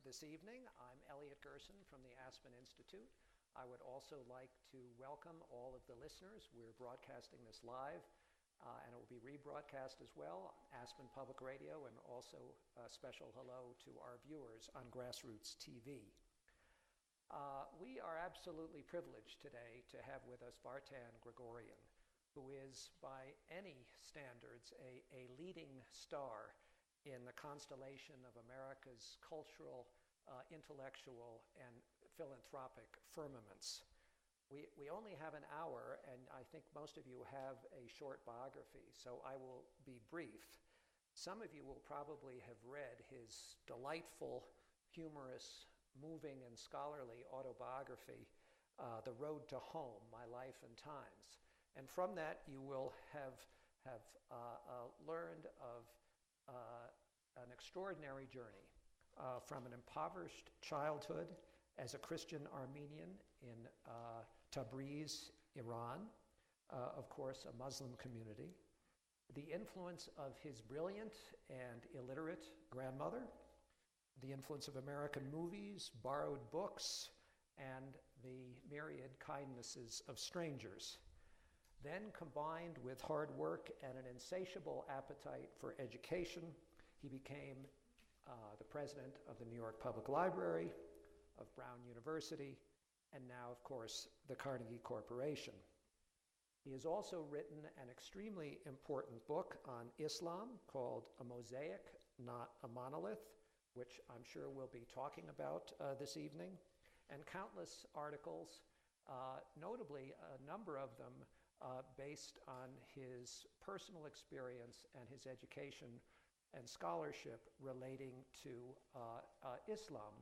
this evening. I'm Elliot Gerson from the Aspen Institute. I would also like to welcome all of the listeners. We're broadcasting this live, and it will be rebroadcast as well on Aspen Public Radio, and also a special hello to our viewers on Grassroots TV. We are absolutely privileged today to have with us Vartan Gregorian, who is, by any standards, a leading star in the constellation of America's cultural, intellectual, and philanthropic firmaments. We only have an hour, and I think most of you have a short biography, so I will be brief. Some of you will probably have read his delightful, humorous, moving, and scholarly autobiography, The Road to Home, My Life and Times. And from that, you will have learned of an extraordinary journey from an impoverished childhood as a Christian Armenian in Tabriz, Iran, of course, a Muslim community, the influence of his brilliant and illiterate grandmother, the influence of American movies, borrowed books, and the myriad kindnesses of strangers. Then, combined with hard work and an insatiable appetite for education, he became the president of the New York Public Library, of Brown University, and now, of course, the Carnegie Corporation. He has also written an extremely important book on Islam called A Mosaic, Not a Monolith, which I'm sure we'll be talking about this evening, and countless articles, notably a number of them based on his personal experience and his education and scholarship relating to Islam,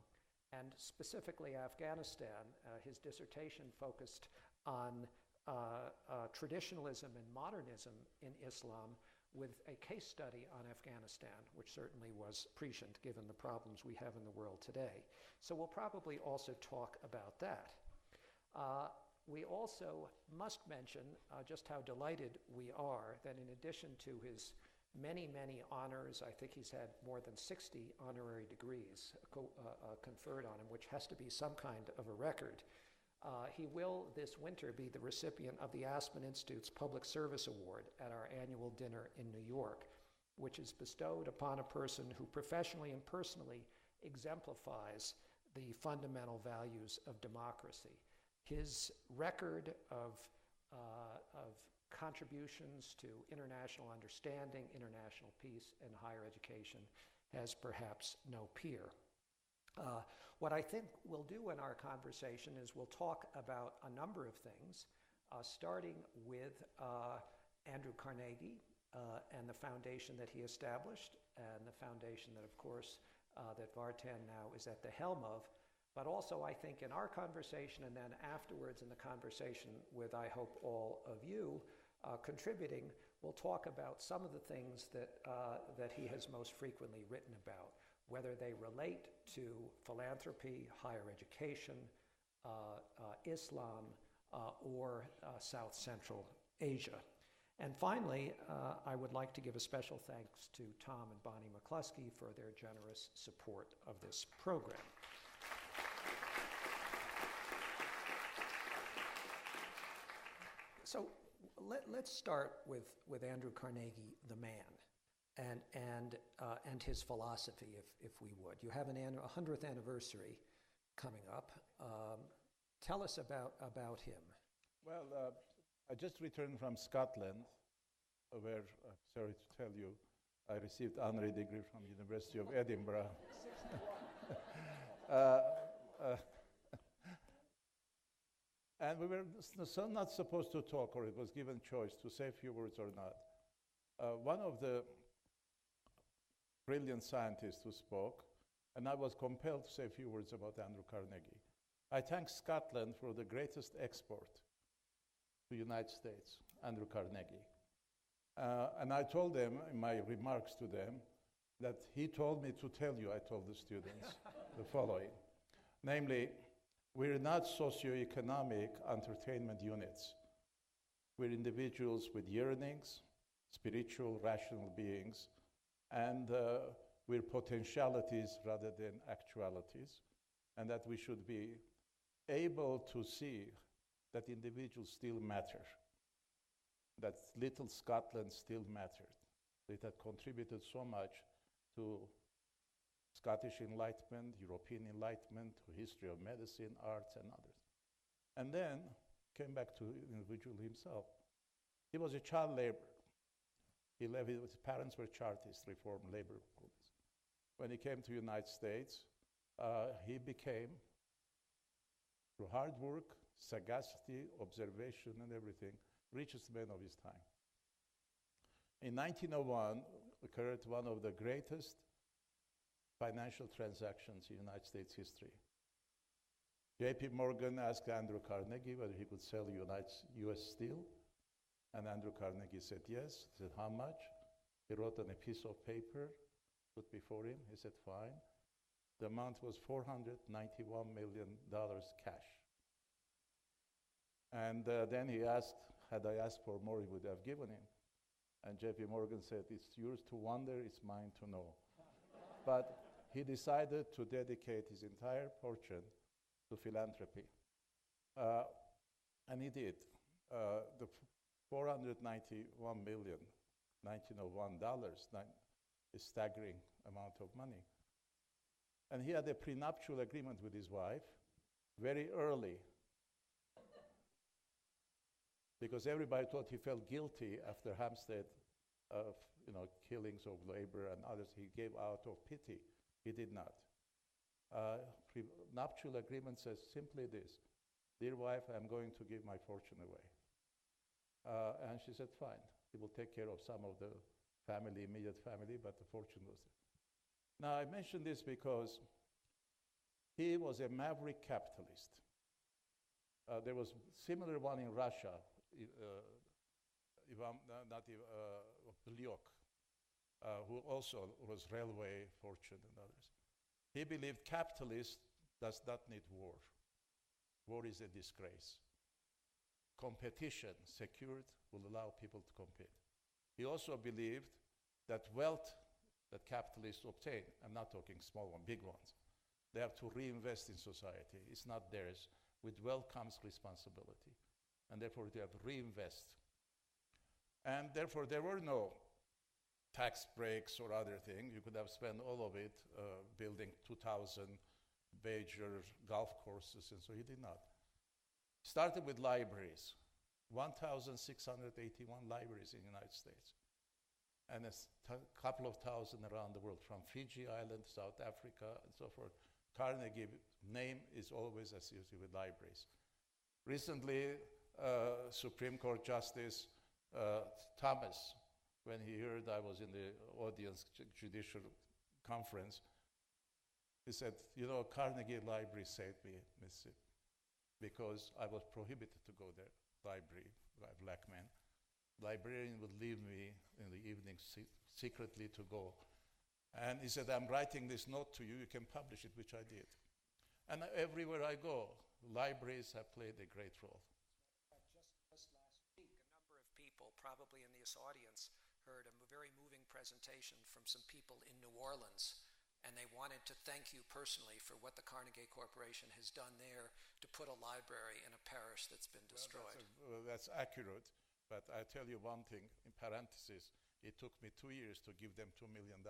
and specifically Afghanistan. His dissertation focused on traditionalism and modernism in Islam, with a case study on Afghanistan, which certainly was prescient given the problems we have in the world today. So we'll probably also talk about that. We also must mention just how delighted we are that in addition to his many, many honors, I think he's had more than 60 honorary degrees conferred on him, which has to be some kind of a record. He will this winter be the recipient of the Aspen Institute's Public Service Award at our annual dinner in New York, which is bestowed upon a person who professionally and personally exemplifies the fundamental values of democracy. His record of contributions to international understanding, international peace, and higher education has perhaps no peer. What I think we'll do in our conversation is we'll talk about a number of things, starting with Andrew Carnegie and the foundation that he established, and the foundation that, of course, that Vartan now is at the helm of. But also, I think, in our conversation, and then afterwards in the conversation with, I hope, all of you contributing, we'll talk about some of the things that he has most frequently written about, whether they relate to philanthropy, higher education, Islam, or South Central Asia. And finally, I would like to give a special thanks to Tom and Bonnie McCloskey for their generous support of this program. So let's start with Andrew Carnegie, the man, and his philosophy, if we would. You have a 100th anniversary coming up. Tell us about him. Well, I just returned from Scotland, where, sorry to tell you, I received honorary degree from University of Edinburgh. And we were not supposed to talk, or it was given choice to say a few words or not. One of the brilliant scientists who spoke, and I was compelled to say a few words about Andrew Carnegie. I thank Scotland for the greatest export to the United States, Andrew Carnegie. And I told them in my remarks to them that he told me to tell you, I told the students, the following. Namely, we're not socioeconomic entertainment units. We're individuals with yearnings, spiritual, rational beings, and we're potentialities rather than actualities, and that we should be able to see that individuals still matter, that little Scotland still mattered. It had contributed so much to Scottish Enlightenment, European Enlightenment, to history of medicine, arts, and others. And then came back to the individual himself. He was a child laborer. His parents were Chartists, Reformed labor groups. When he came to the United States, he became, through hard work, sagacity, observation, and everything, richest man of his time. In 1901, occurred one of the greatest financial transactions in United States history. J.P. Morgan asked Andrew Carnegie whether he could sell U.S. Steel, and Andrew Carnegie said yes. He said, how much? He wrote on a piece of paper, put before him. He said, fine. The amount was $491 million cash. And then he asked, had I asked for more, he would have given him. And J.P. Morgan said, it's yours to wonder, it's mine to know. But he decided to dedicate his entire fortune to philanthropy. And he did. The $491 million, $1901, a staggering amount of money. And he had a prenuptial agreement with his wife very early, because everybody thought he felt guilty after Hampstead of killings of labor and others. He gave out of pity. He did not. Prenuptial agreement says simply this: dear wife, I'm going to give my fortune away. And she said, fine. He will take care of some of the family, immediate family, but the fortune was there. Now, I mention this because he was a maverick capitalist. There was similar one in Russia, Blyuk, who also was railway fortune and others. He believed capitalist does not need war. War is a disgrace. Competition, secured, will allow people to compete. He also believed that wealth that capitalists obtain, I'm not talking small ones, big ones, they have to reinvest in society. It's not theirs. With wealth comes responsibility. And therefore, they have to reinvest. And therefore, there were no tax breaks or other things. You could have spent all of it building 2,000 major golf courses, and so he did not. Started with libraries, 1,681 libraries in the United States, and a couple of thousand around the world, from Fiji Island, South Africa, and so forth. Carnegie's name is always associated with libraries. Recently, Supreme Court Justice Thomas, when he heard I was in the audience judicial conference, he said, Carnegie Library saved me, Mississippi, because I was prohibited to go there, library, black man. Librarian would leave me in the evening secretly to go. And he said, I'm writing this note to you, you can publish it, which I did. And everywhere I go, libraries have played a great role. Just last week, a number of people, probably in this audience, heard a very moving presentation from some people in New Orleans, and they wanted to thank you personally for what the Carnegie Corporation has done there to put a library in a parish that's been destroyed. Well, that's accurate, but I tell you one thing, in parentheses, it took me 2 years to give them $2 million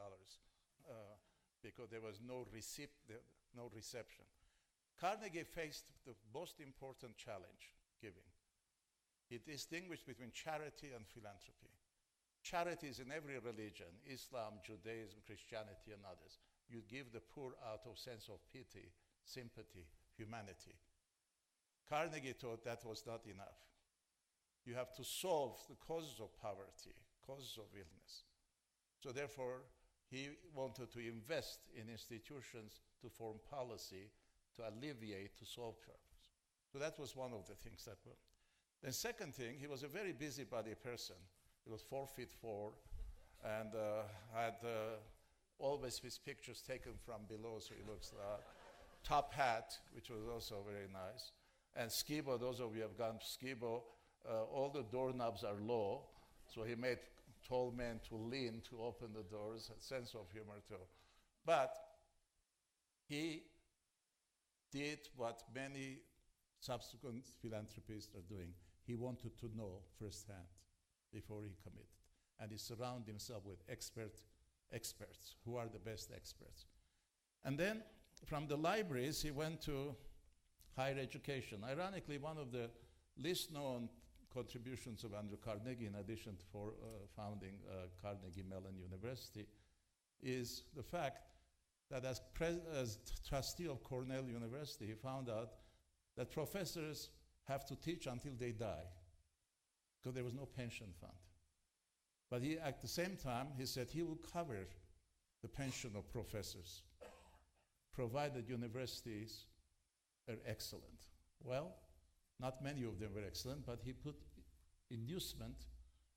because there was no reception. Carnegie faced the most important challenge, giving. He distinguished between charity and philanthropy. Charity is in every religion, Islam, Judaism, Christianity, and others. You give the poor out of sense of pity, sympathy, humanity. Carnegie thought that was not enough. You have to solve the causes of poverty, causes of illness. So therefore, he wanted to invest in institutions to form policy, to alleviate, to solve problems. So that was one of the things that were. The second thing, he was a very busybody person. He was 4'4", and had always his pictures taken from below, so he looks top hat, which was also very nice. And skibo, those of you who have gone to skibo, all the doorknobs are low, so he made tall men to lean to open the doors, a sense of humor too. But he did what many subsequent philanthropists are doing. He wanted to know firsthand before he committed. And he surrounded himself with experts who are the best experts. And then from the libraries, he went to higher education. Ironically, one of the least known contributions of Andrew Carnegie, in addition to founding Carnegie Mellon University, is the fact that as trustee of Cornell University, he found out that professors have to teach until they die, because there was no pension fund. But he, at the same time, he said he will cover the pension of professors, provided universities are excellent. Well, not many of them were excellent, but he put inducement,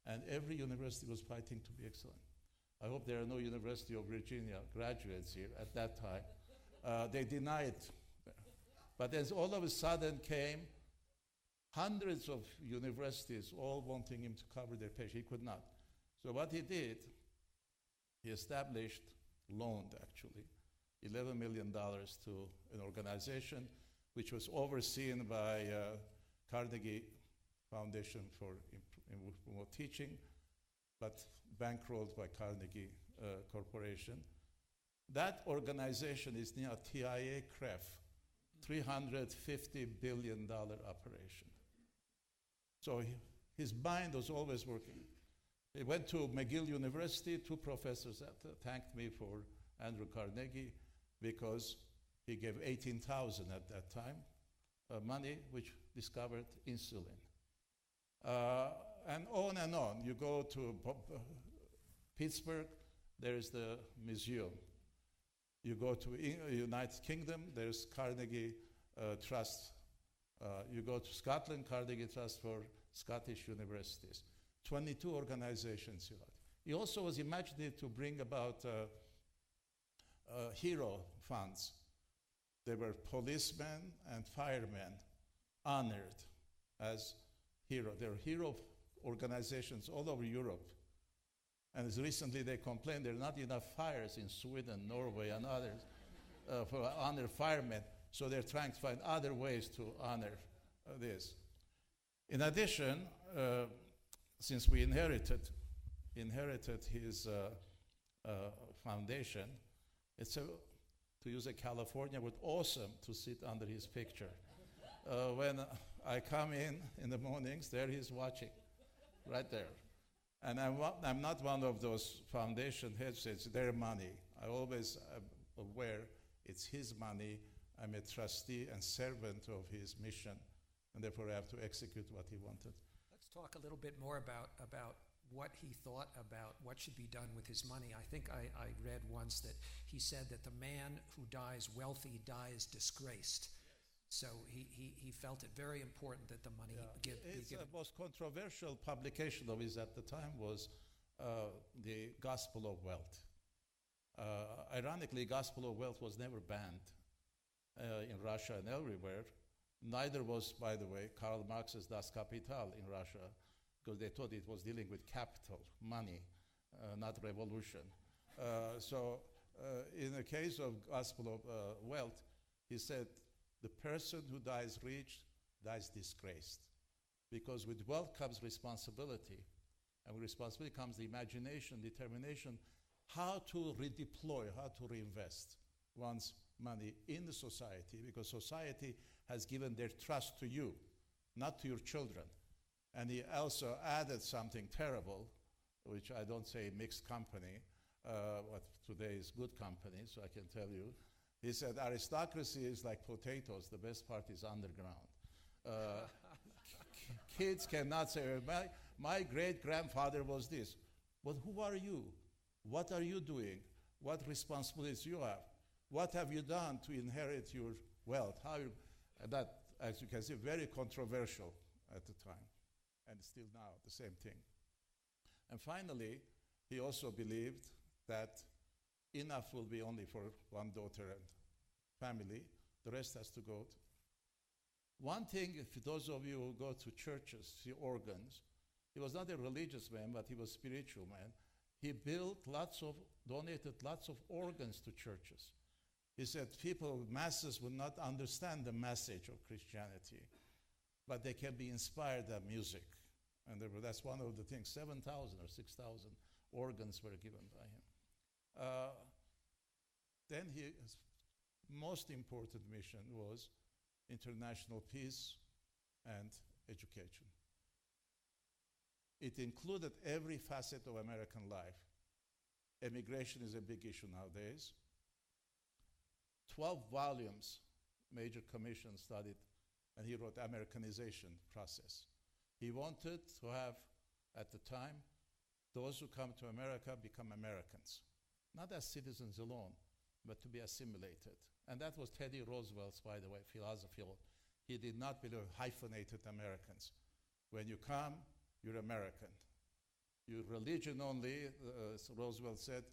and every university was fighting to be excellent. I hope there are no University of Virginia graduates here at that time. They denied. But as all of a sudden came hundreds of universities all wanting him to cover their pension, he could not. So what he did, he loaned actually, $11 million to an organization which was overseen by Carnegie Foundation for Teaching, but bankrolled by Carnegie Corporation. That organization is now TIA-CREF, $350 billion operation. So his mind was always working. He went to McGill University. Two professors thanked me for Andrew Carnegie because he gave $18,000 at that time, money which discovered insulin. And on. You go to Pittsburgh, there is the museum. You go to United Kingdom, there's Carnegie Trust. You go to Scotland, Carnegie Trust for Scottish universities. 22 organizations. He also was imaginative to bring about hero funds. There were policemen and firemen honored as heroes. There are hero organizations all over Europe. And as recently they complained there are not enough fires in Sweden, Norway, and others for honor firemen. So they're trying to find other ways to honor this. In addition, since we inherited his foundation, it's to use a California word, awesome to sit under his picture. When I come in the mornings, there he's watching, right there. And I'm not one of those foundation heads, it's their money. I always am aware it's his money. I'm a trustee and servant of his mission, and therefore I have to execute what he wanted. Let's talk a little bit more about what he thought about what should be done with his money. I think I read once that he said that the man who dies wealthy dies disgraced. So he felt it very important that the money be given. The most controversial publication of his at the time was the Gospel of Wealth. Ironically, Gospel of Wealth was never banned in Russia and everywhere. Neither was, by the way, Karl Marx's Das Kapital in Russia, because they thought it was dealing with capital, money, not revolution. So in the case of Gospel of Wealth, he said, the person who dies rich dies disgraced, because with wealth comes responsibility, and with responsibility comes the imagination, determination, how to redeploy, how to reinvest one's money in the society, because society has given their trust to you, not to your children. And he also added something terrible, which I don't say mixed company, what today is good company, so I can tell you. He said, aristocracy is like potatoes, the best part is underground. Kids cannot say, my great-grandfather was this. But who are you? What are you doing? What responsibilities you have? What have you done to inherit your wealth? That, as you can see, very controversial at the time, and still now, the same thing. And finally, he also believed that enough will be only for one daughter and family. The rest has to go. One thing, if those of you who go to churches, see organs, he was not a religious man, but he was a spiritual man. he donated lots of organs to churches. He said masses would not understand the message of Christianity, but they can be inspired by music. And that's one of the things, 7,000 or 6,000 organs were given by him. Then his most important mission was international peace and education. It included every facet of American life. Immigration is a big issue nowadays. 12 volumes, major commission studied, and he wrote Americanization process. He wanted to have, at the time, those who come to America become Americans, not as citizens alone, but to be assimilated. And that was Teddy Roosevelt's, by the way, philosophy. He did not believe hyphenated Americans. When you come, you're American. Your religion only, as Roosevelt said,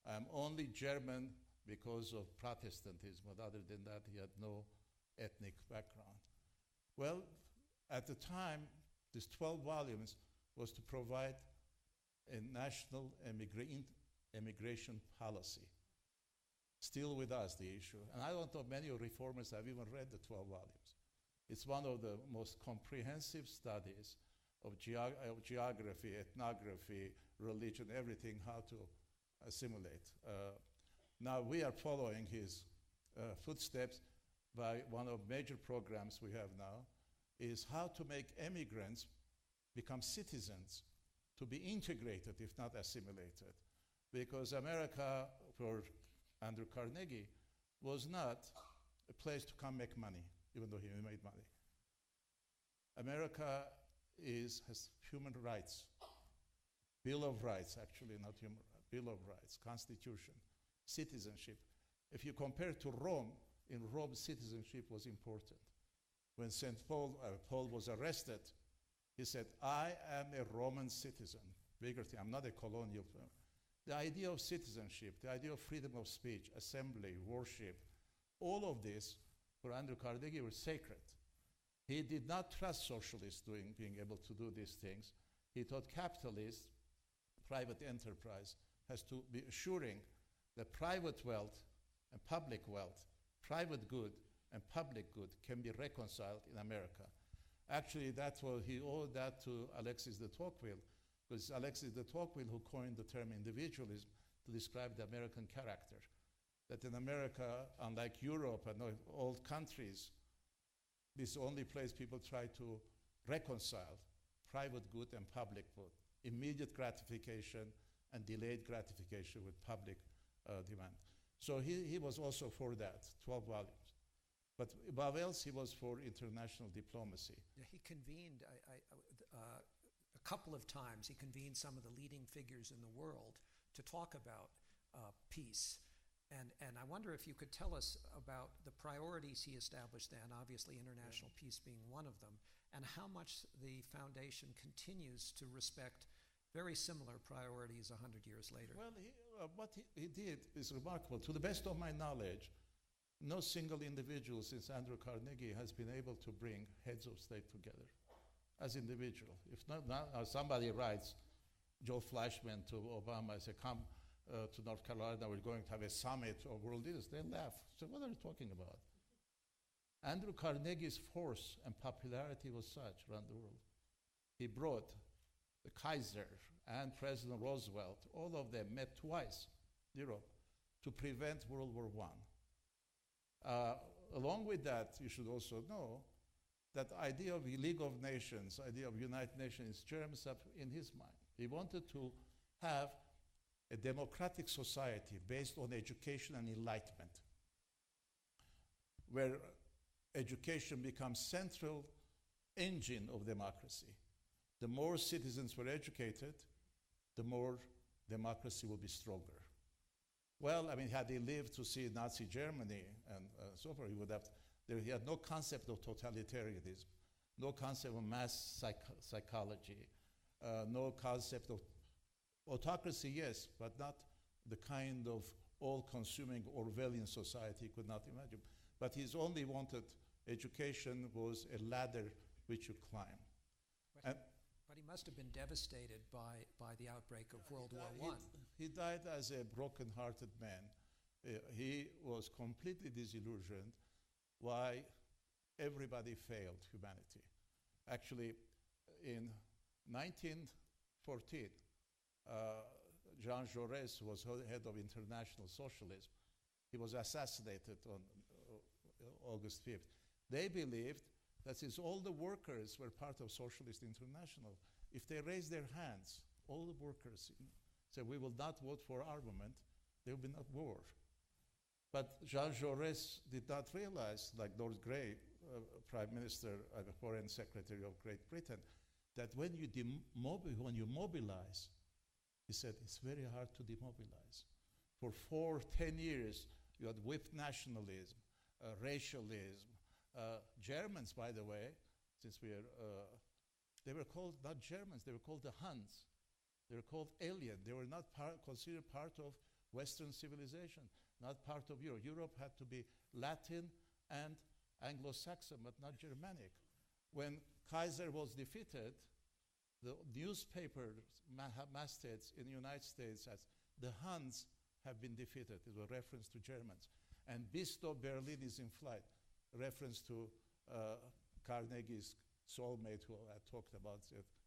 I'm only German because of Protestantism, but other than that, he had no ethnic background. Well, at the time, these 12 volumes was to provide a national immigration policy. Still with us, the issue. And I don't know many reformers have even read the 12 volumes. It's one of the most comprehensive studies of geography, ethnography, religion, everything, how to assimilate. Now we are following his footsteps by one of major programs we have now, is how to make immigrants become citizens, to be integrated, if not assimilated. Because America, for Andrew Carnegie, was not a place to come make money, even though he made money. America has human rights, Bill of Rights, actually, not human rights, Bill of Rights, Constitution, citizenship. If you compare to Rome, in Rome, citizenship was important. When St. Paul was arrested, he said, I am a Roman citizen. Bigger thing, I'm not a colonial. The idea of citizenship, the idea of freedom of speech, assembly, worship, all of this for Andrew Carnegie was sacred. He did not trust socialists being able to do these things. He thought capitalists, private enterprise, has to be assuring that private wealth and public wealth, private good and public good can be reconciled in America. Actually, he owed that to Alexis de Tocqueville, because Alexis de Tocqueville who coined the term individualism to describe the American character. That in America, unlike Europe and all countries, this is the only place people try to reconcile private good and public good, immediate gratification and delayed gratification with public demand. So he was also for that, 12 volumes. But above else, he was for international diplomacy. Yeah, he convened a couple of times, he convened some of the leading figures in the world to talk about peace. And I wonder if you could tell us about the priorities he established then, obviously international peace being one of them, and how much the foundation continues to respect very similar priorities 100 years later. Well, what he did is remarkable. To the best of my knowledge, no single individual since Andrew Carnegie has been able to bring heads of state together as individual. If not somebody writes, Joe Flashman to Obama, I say, come to North Carolina, we're going to have a summit of world leaders. They laugh. So what are you talking about? Andrew Carnegie's force and popularity was such around the world. He brought the Kaiser and President Roosevelt, all of them met twice in Europe to prevent World War I. Along with that, you should also know that the idea of the League of Nations, idea of United Nations germs up in his mind. He wanted to have a democratic society based on education and enlightenment, where education becomes central engine of democracy. The more citizens were educated, the more democracy will be stronger. Well, I mean, had he lived to see Nazi Germany and so forth, he had no concept of totalitarianism, no concept of mass psychology, no concept of autocracy, yes, but not the kind of all-consuming Orwellian society he could not imagine. But his only wanted education was a ladder which you climb. But he must have been devastated by the outbreak of World War I. He died as a broken-hearted man. He was completely disillusioned why everybody failed humanity. Actually, in 1914, Jean Jaurès was head of international socialism. He was assassinated on August 5th. They believed that since all the workers were part of Socialist International, if they raised their hands, all the workers said, we will not vote for armament, there will be no war. But Jean Jaurès did not realize, like Lord Grey, Prime Minister and Foreign Secretary of Great Britain, that when you mobilize, he said, it's very hard to demobilize. For 10 years, you had whipped nationalism, racialism. Germans, by the way, since they were called not Germans, they were called the Huns. They were called alien. They were not considered part of Western civilization, not part of Europe. Europe had to be Latin and Anglo-Saxon, but not Germanic. When Kaiser was defeated, the newspaper mastheads in the United States as the Huns have been defeated. It was a reference to Germans. And Bis do Berlin is in flight, reference to Carnegie's soulmate who I talked about,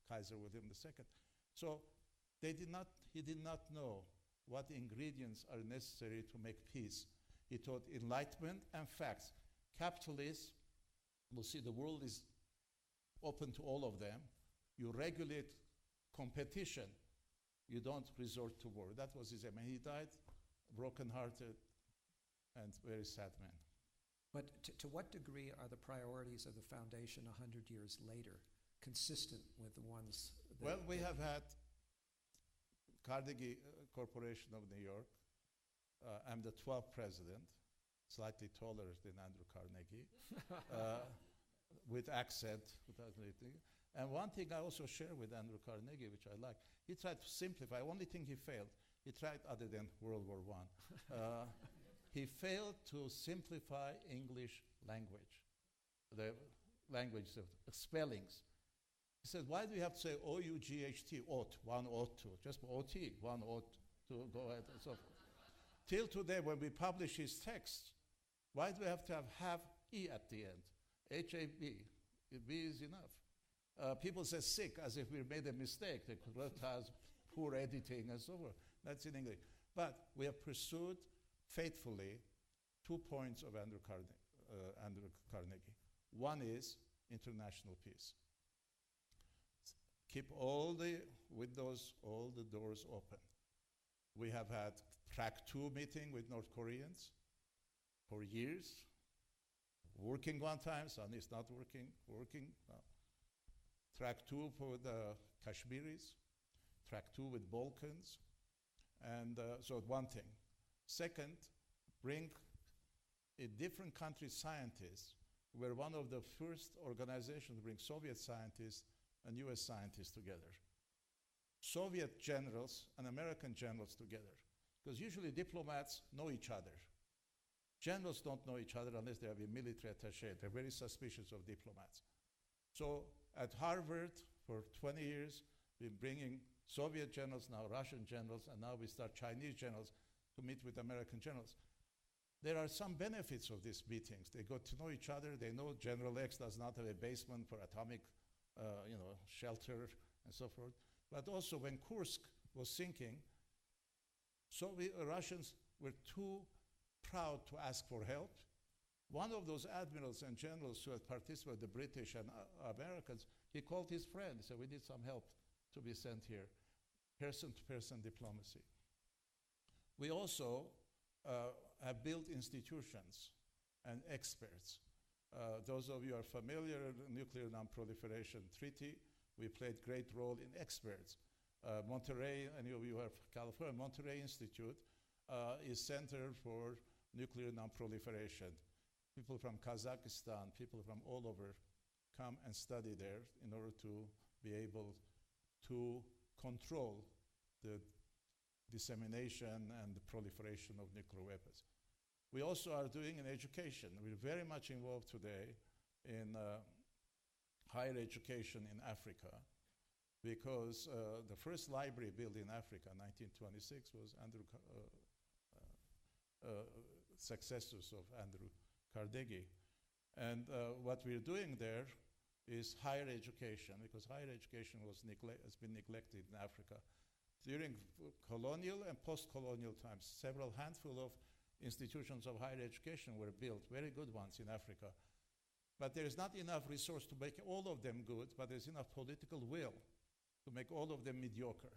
Kaiser William II. So he did not know what ingredients are necessary to make peace. He taught enlightenment and facts. Capitalists will see the world is open to all of them. You regulate competition. You don't resort to war. That was his aim. And he died broken-hearted and very sad man. But to what degree are the priorities of the foundation 100 years later consistent with the ones that... Well, we have had Carnegie Corporation of New York. I'm the 12th president, slightly taller than Andrew Carnegie, with accent. And one thing I also share with Andrew Carnegie, which I like, he tried to simplify. Only thing he failed, he tried other than World War I. He failed to simplify English language, the language of spellings. He said, why do you have to say O-U-G-H-T, ought, one ought to, just O-T, one ought to go ahead and so forth. Till today, when we publish his texts, why do we have to have E at the end? H-A-B, B is enough. People say sick as if we made a mistake. They could have poor editing and so forth. That's in English. But we have pursued faithfully 2 points of Andrew Carnegie. One is international peace. Keep all the windows, all the doors open. We have had track 2 meeting with North Koreans for years. Working one time, suddenly it's not working. No. Track 2 for the Kashmiris. Track 2 with Balkans. And so one thing. Second, bring in different countries scientists. We're one of the first organizations to bring Soviet scientists and US scientists together. Soviet generals and American generals together. Because usually diplomats know each other. Generals don't know each other unless they have a military attaché. They're very suspicious of diplomats. So at Harvard, for 20 years, we're bringing Soviet generals, now Russian generals, and now we start Chinese generals to meet with American generals. There are some benefits of these meetings. They got to know each other. They know General X does not have a basement for atomic shelter and so forth. But also when Kursk was sinking, Russians were too proud to ask for help. One of those admirals and generals who had participated, the British and Americans, he called his friend. He said, we need some help to be sent here. Person-to-person diplomacy. We also have built institutions and experts. Those of you who are familiar with the Nuclear Non-Proliferation Treaty, we played great role in experts. Monterey, any of you are from California, Monterey Institute is Center for Nuclear Non-Proliferation. People from Kazakhstan, people from all over come and study there in order to be able to control the dissemination and the proliferation of nuclear weapons. We also are doing in education. We're very much involved today in higher education in Africa. because the first library built in Africa, 1926, was successors of Andrew Carnegie. And what we're doing there is higher education, because higher education has been neglected in Africa. During colonial and post-colonial times, several handful of institutions of higher education were built, very good ones in Africa. But there is not enough resource to make all of them good, but there's enough political will to make all of them mediocre.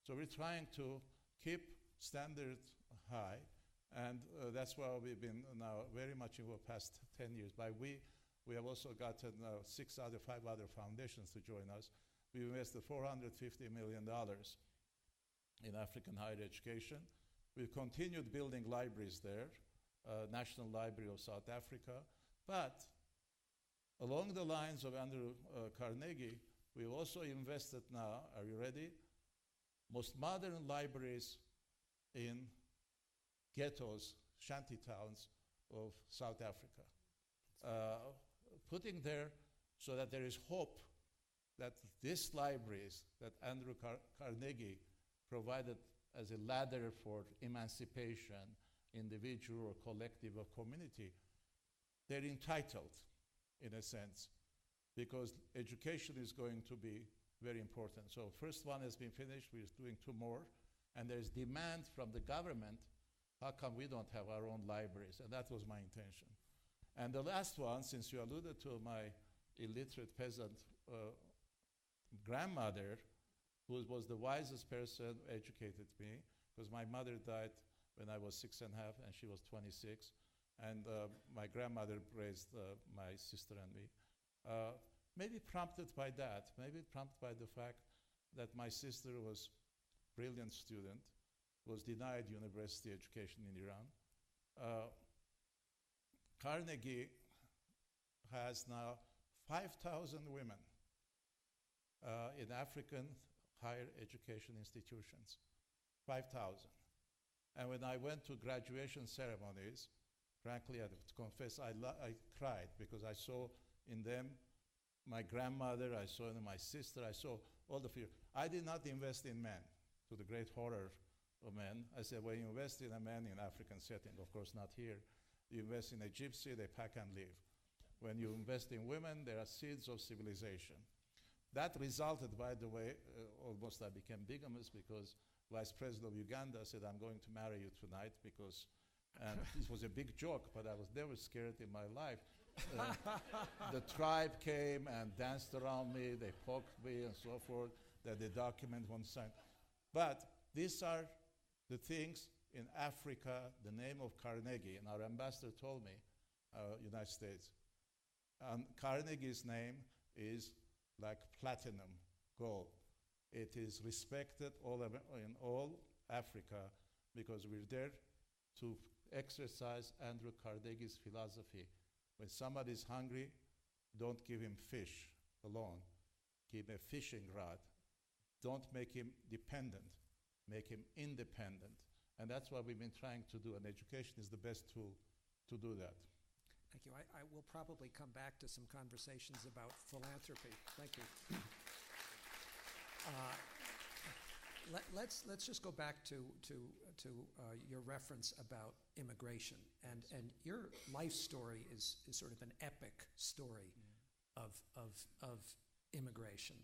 So we're trying to keep standards high, and that's why we've been now very much in the past 10 years. By we have also gotten 5 other foundations to join us. We invested $450 million in African higher education. We've continued building libraries there, National Library of South Africa. But along the lines of Andrew Carnegie, we've also invested now, are you ready? Most modern libraries in ghettos, shanty towns of South Africa. Putting there so that there is hope that these libraries that Andrew Carnegie provided as a ladder for emancipation, individual or collective or community, they're entitled in a sense, because education is going to be very important. So first one has been finished, we're doing 2 more, and there's demand from the government, how come we don't have our own libraries? And that was my intention. And the last one, since you alluded to my illiterate peasant grandmother, who was the wisest person who educated me, because my mother died when I was 6 and a half, and she was 26. And my grandmother raised my sister and me. Maybe prompted by that, maybe prompted by the fact that my sister was a brilliant student, was denied university education in Iran. Carnegie has now 5,000 women in African higher education institutions, 5,000. And when I went to graduation ceremonies, frankly, I have to confess, I cried, because I saw in them my grandmother, I saw in my sister, I saw all the fear. I did not invest in men, to the great horror of men. I said, when you invest in a man in African setting, of course not here, you invest in a gypsy, they pack and leave. When you invest in women, there are seeds of civilization. That resulted, by the way, almost I became bigamous, because Vice President of Uganda said, I'm going to marry you tonight, because, and this was a big joke, but I was never scared in my life. The tribe came and danced around me, they poked me and so forth, that the document won't sign. But these are the things in Africa, the name of Carnegie, and our ambassador told me, United States, Carnegie's name is like platinum, gold. It is respected in all Africa, because we're there to exercise Andrew Carnegie's philosophy. When somebody's hungry, don't give him fish alone. Give him a fishing rod. Don't make him dependent. Make him independent. And that's what we've been trying to do, and education is the best tool to do that. Thank you. I will probably come back to some conversations about philanthropy. Thank you. Let's just go back to your reference about immigration, and your life story is sort of an epic story of immigration.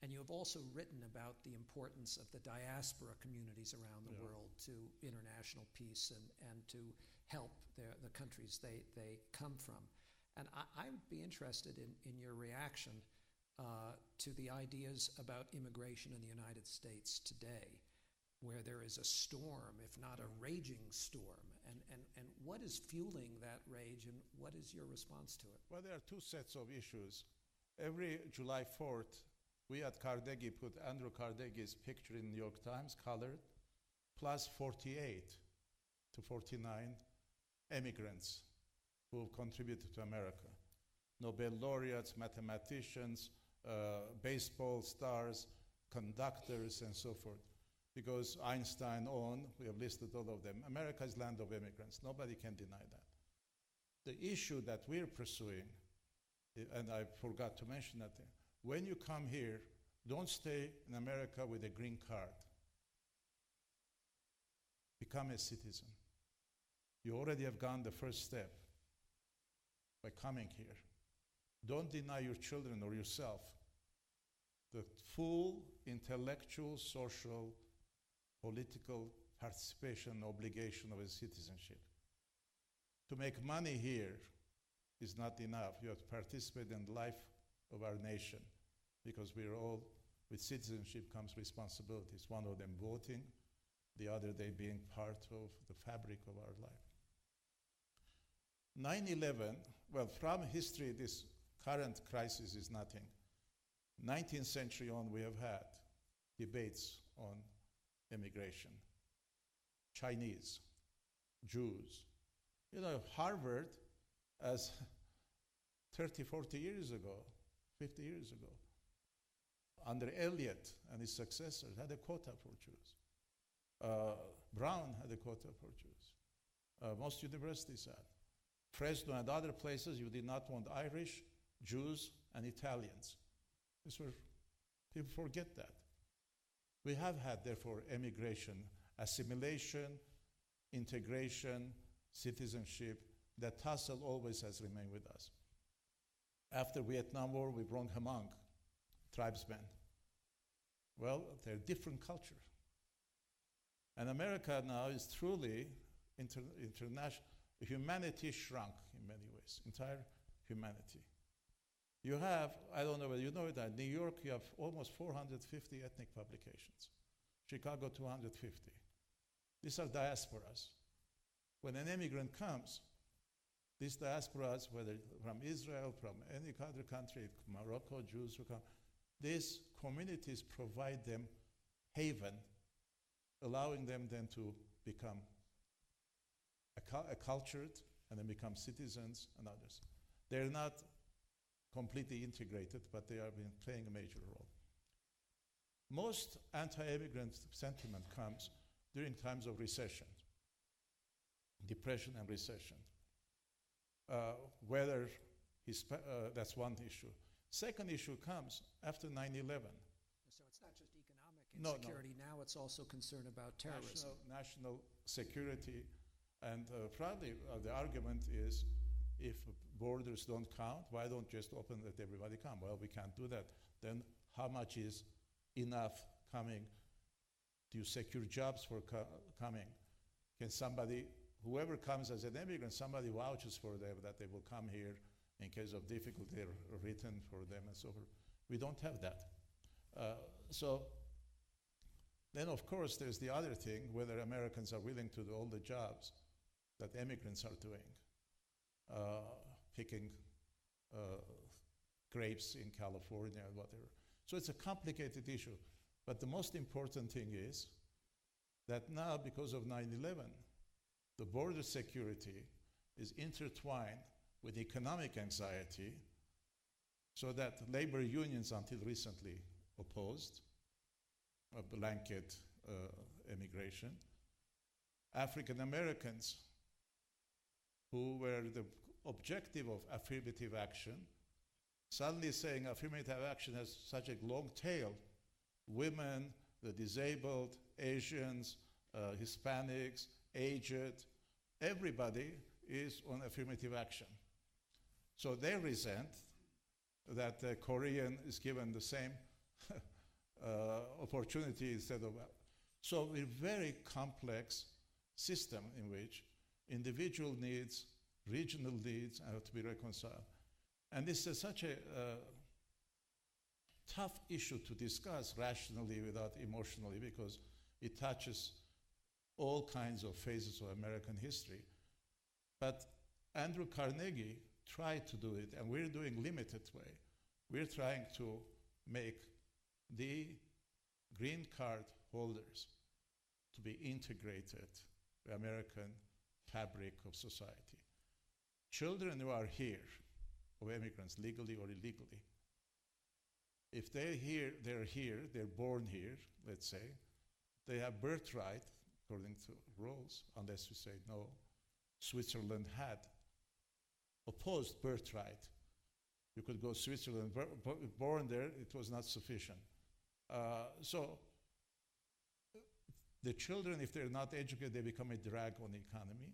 And you have also written about the importance of the diaspora communities around the world to international peace and to help the countries they come from. And I would be interested in your reaction to the ideas about immigration in the United States today, where there is a storm, if not a raging storm. And what is fueling that rage, and what is your response to it? Well, there are 2 sets of issues. Every July 4th, we at Carnegie put Andrew Carnegie's picture in New York Times, colored, plus 48 to 49 immigrants who contributed to America. Nobel laureates, mathematicians, baseball stars, conductors, and so forth. Because Einstein on, we have listed all of them. America is land of immigrants. Nobody can deny that. The issue that we're pursuing, and I forgot to mention that, when you come here, Don't stay in America with a green card. Become a citizen. You already have gone the first step by coming here. Don't deny your children or yourself the full intellectual, social, political participation and obligation of a citizenship. To make money here is not enough. You have to participate in the life of our nation, because we're all, with citizenship comes responsibilities. One of them voting, the other day being part of the fabric of our life. 9/11, well, from history, this current crisis is nothing. 19th century on, we have had debates on immigration. Chinese, Jews. You know, Harvard, as 30, 40 years ago, 50 years ago, under Eliot and his successors, had a quota for Jews. Brown had a quota for Jews. Most universities had. Fresno and other places, you did not want Irish, Jews, and Italians. These were, people forget that. We have had, therefore, emigration, assimilation, integration, citizenship. That tussle always has remained with us. After Vietnam War, we brought Hmong, tribesmen. Well, they're different culture. And America now is truly international. Humanity shrunk in many ways, entire humanity. You have, I don't know whether you know that, New York, you have almost 450 ethnic publications. Chicago, 250. These are diasporas. When an immigrant comes, these diasporas, whether from Israel, from any other country, Morocco, Jews who come, these communities provide them haven, allowing them then to become accultured and then become citizens and others. They're not completely integrated, but they have been playing a major role. Most anti-immigrant sentiment comes during times of recession, depression and recession. That's one issue. Second issue comes after 9/11. So it's not just economic insecurity. No. Now it's also concern about terrorism. National security. And probably the argument is, if borders don't count, why don't just open let everybody come? Well, we can't do that. Then how much is enough coming? Do you secure jobs for coming? Can somebody, whoever comes as an immigrant, somebody vouches for them that they will come here in case of difficulty written for them and so forth. We don't have that. So then, of course, there's the other thing, whether Americans are willing to do all the jobs that immigrants are doing, picking grapes in California and whatever. So it's a complicated issue. But the most important thing is that now, because of 9/11, the border security is intertwined with economic anxiety, so that labor unions until recently opposed a blanket immigration. African Americans, who were the objective of affirmative action, suddenly saying affirmative action has such a long tail. Women, the disabled, Asians, Hispanics, aged, everybody is on affirmative action. So they resent that the Korean is given the same opportunity instead of. So a very complex system in which individual needs, regional needs have to be reconciled. And this is such a tough issue to discuss rationally without emotionally, because it touches all kinds of phases of American history. But Andrew Carnegie tried to do it, and we're doing limited way. We're trying to make the green card holders to be integrated with American fabric of society. Children who are here, of immigrants, legally or illegally, if they're here, they're born here, let's say, they have birthright, according to rules, unless you say no. Switzerland had opposed birthright. You could go Switzerland, born there, it was not sufficient. So the children, if they're not educated, they become a drag on the economy.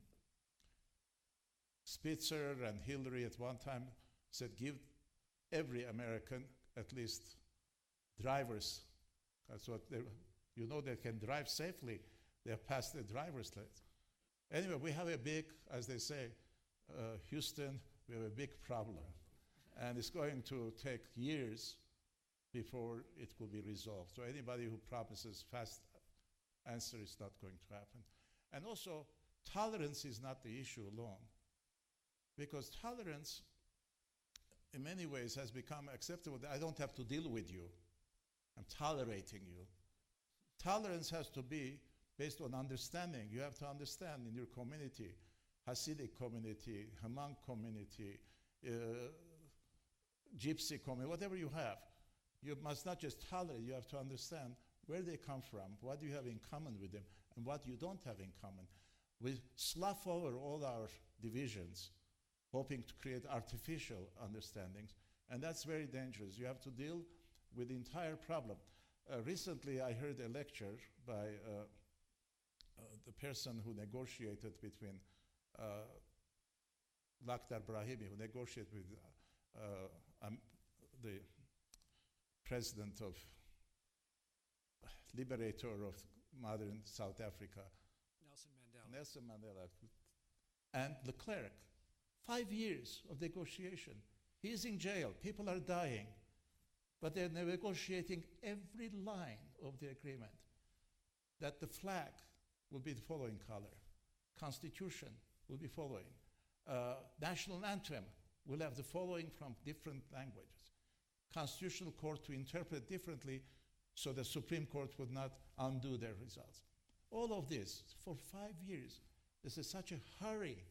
Spitzer and Hillary at one time said, give every American at least drivers. That's what you know, they can drive safely. They have passed the driver's test. Anyway, we have a big, as they say, Houston, we have a big problem. And it's going to take years before it will be resolved. So anybody who promises fast answer is not going to happen. And also, tolerance is not the issue alone. Because tolerance, in many ways, has become acceptable. I don't have to deal with you. I'm tolerating you. Tolerance has to be based on understanding. You have to understand in your community, Hasidic community, Hmong community, Gypsy community, whatever you have. You must not just tolerate, you have to understand where they come from, what do you have in common with them, and what you don't have in common. We slough over all our divisions, hoping to create artificial understandings, and that's very dangerous. You have to deal with the entire problem. Recently, I heard a lecture by the person who negotiated between Lakhdar Brahimi, who negotiated with the president of, liberator of modern South Africa, Nelson Mandela, and de Klerk. 5 years of negotiation. He's in jail. People are dying. But they're negotiating every line of the agreement. That the flag will be the following color. Constitution will be following. National anthem will have the following from different languages. Constitutional Court to interpret differently so the Supreme Court would not undo their results. All of this for 5 years. This is such a hurry.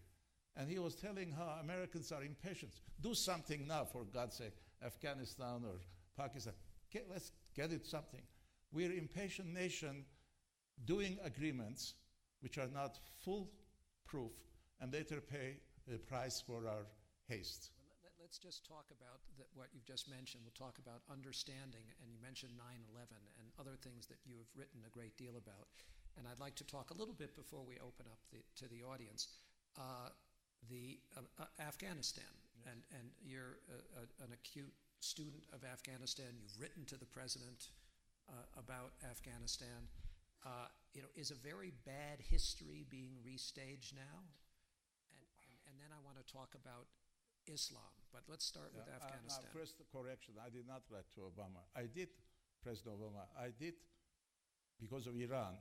And he was telling how Americans are impatient. Do something now, for God's sake, Afghanistan or Pakistan. Let's get it something. We're an impatient nation doing agreements which are not foolproof and later pay the price for our haste. Let's just talk about what you've just mentioned. We'll talk about understanding, and you mentioned 9/11 and other things that you have written a great deal about. And I'd like to talk a little bit before we open up to the audience. Afghanistan, yes. and you're an acute student of Afghanistan. You've written to the president about Afghanistan. Is a very bad history being restaged now? And then I want to talk about Islam, but let's start with Afghanistan. First, correction, I did not write to Obama. I did, President Obama, I did because of Iran.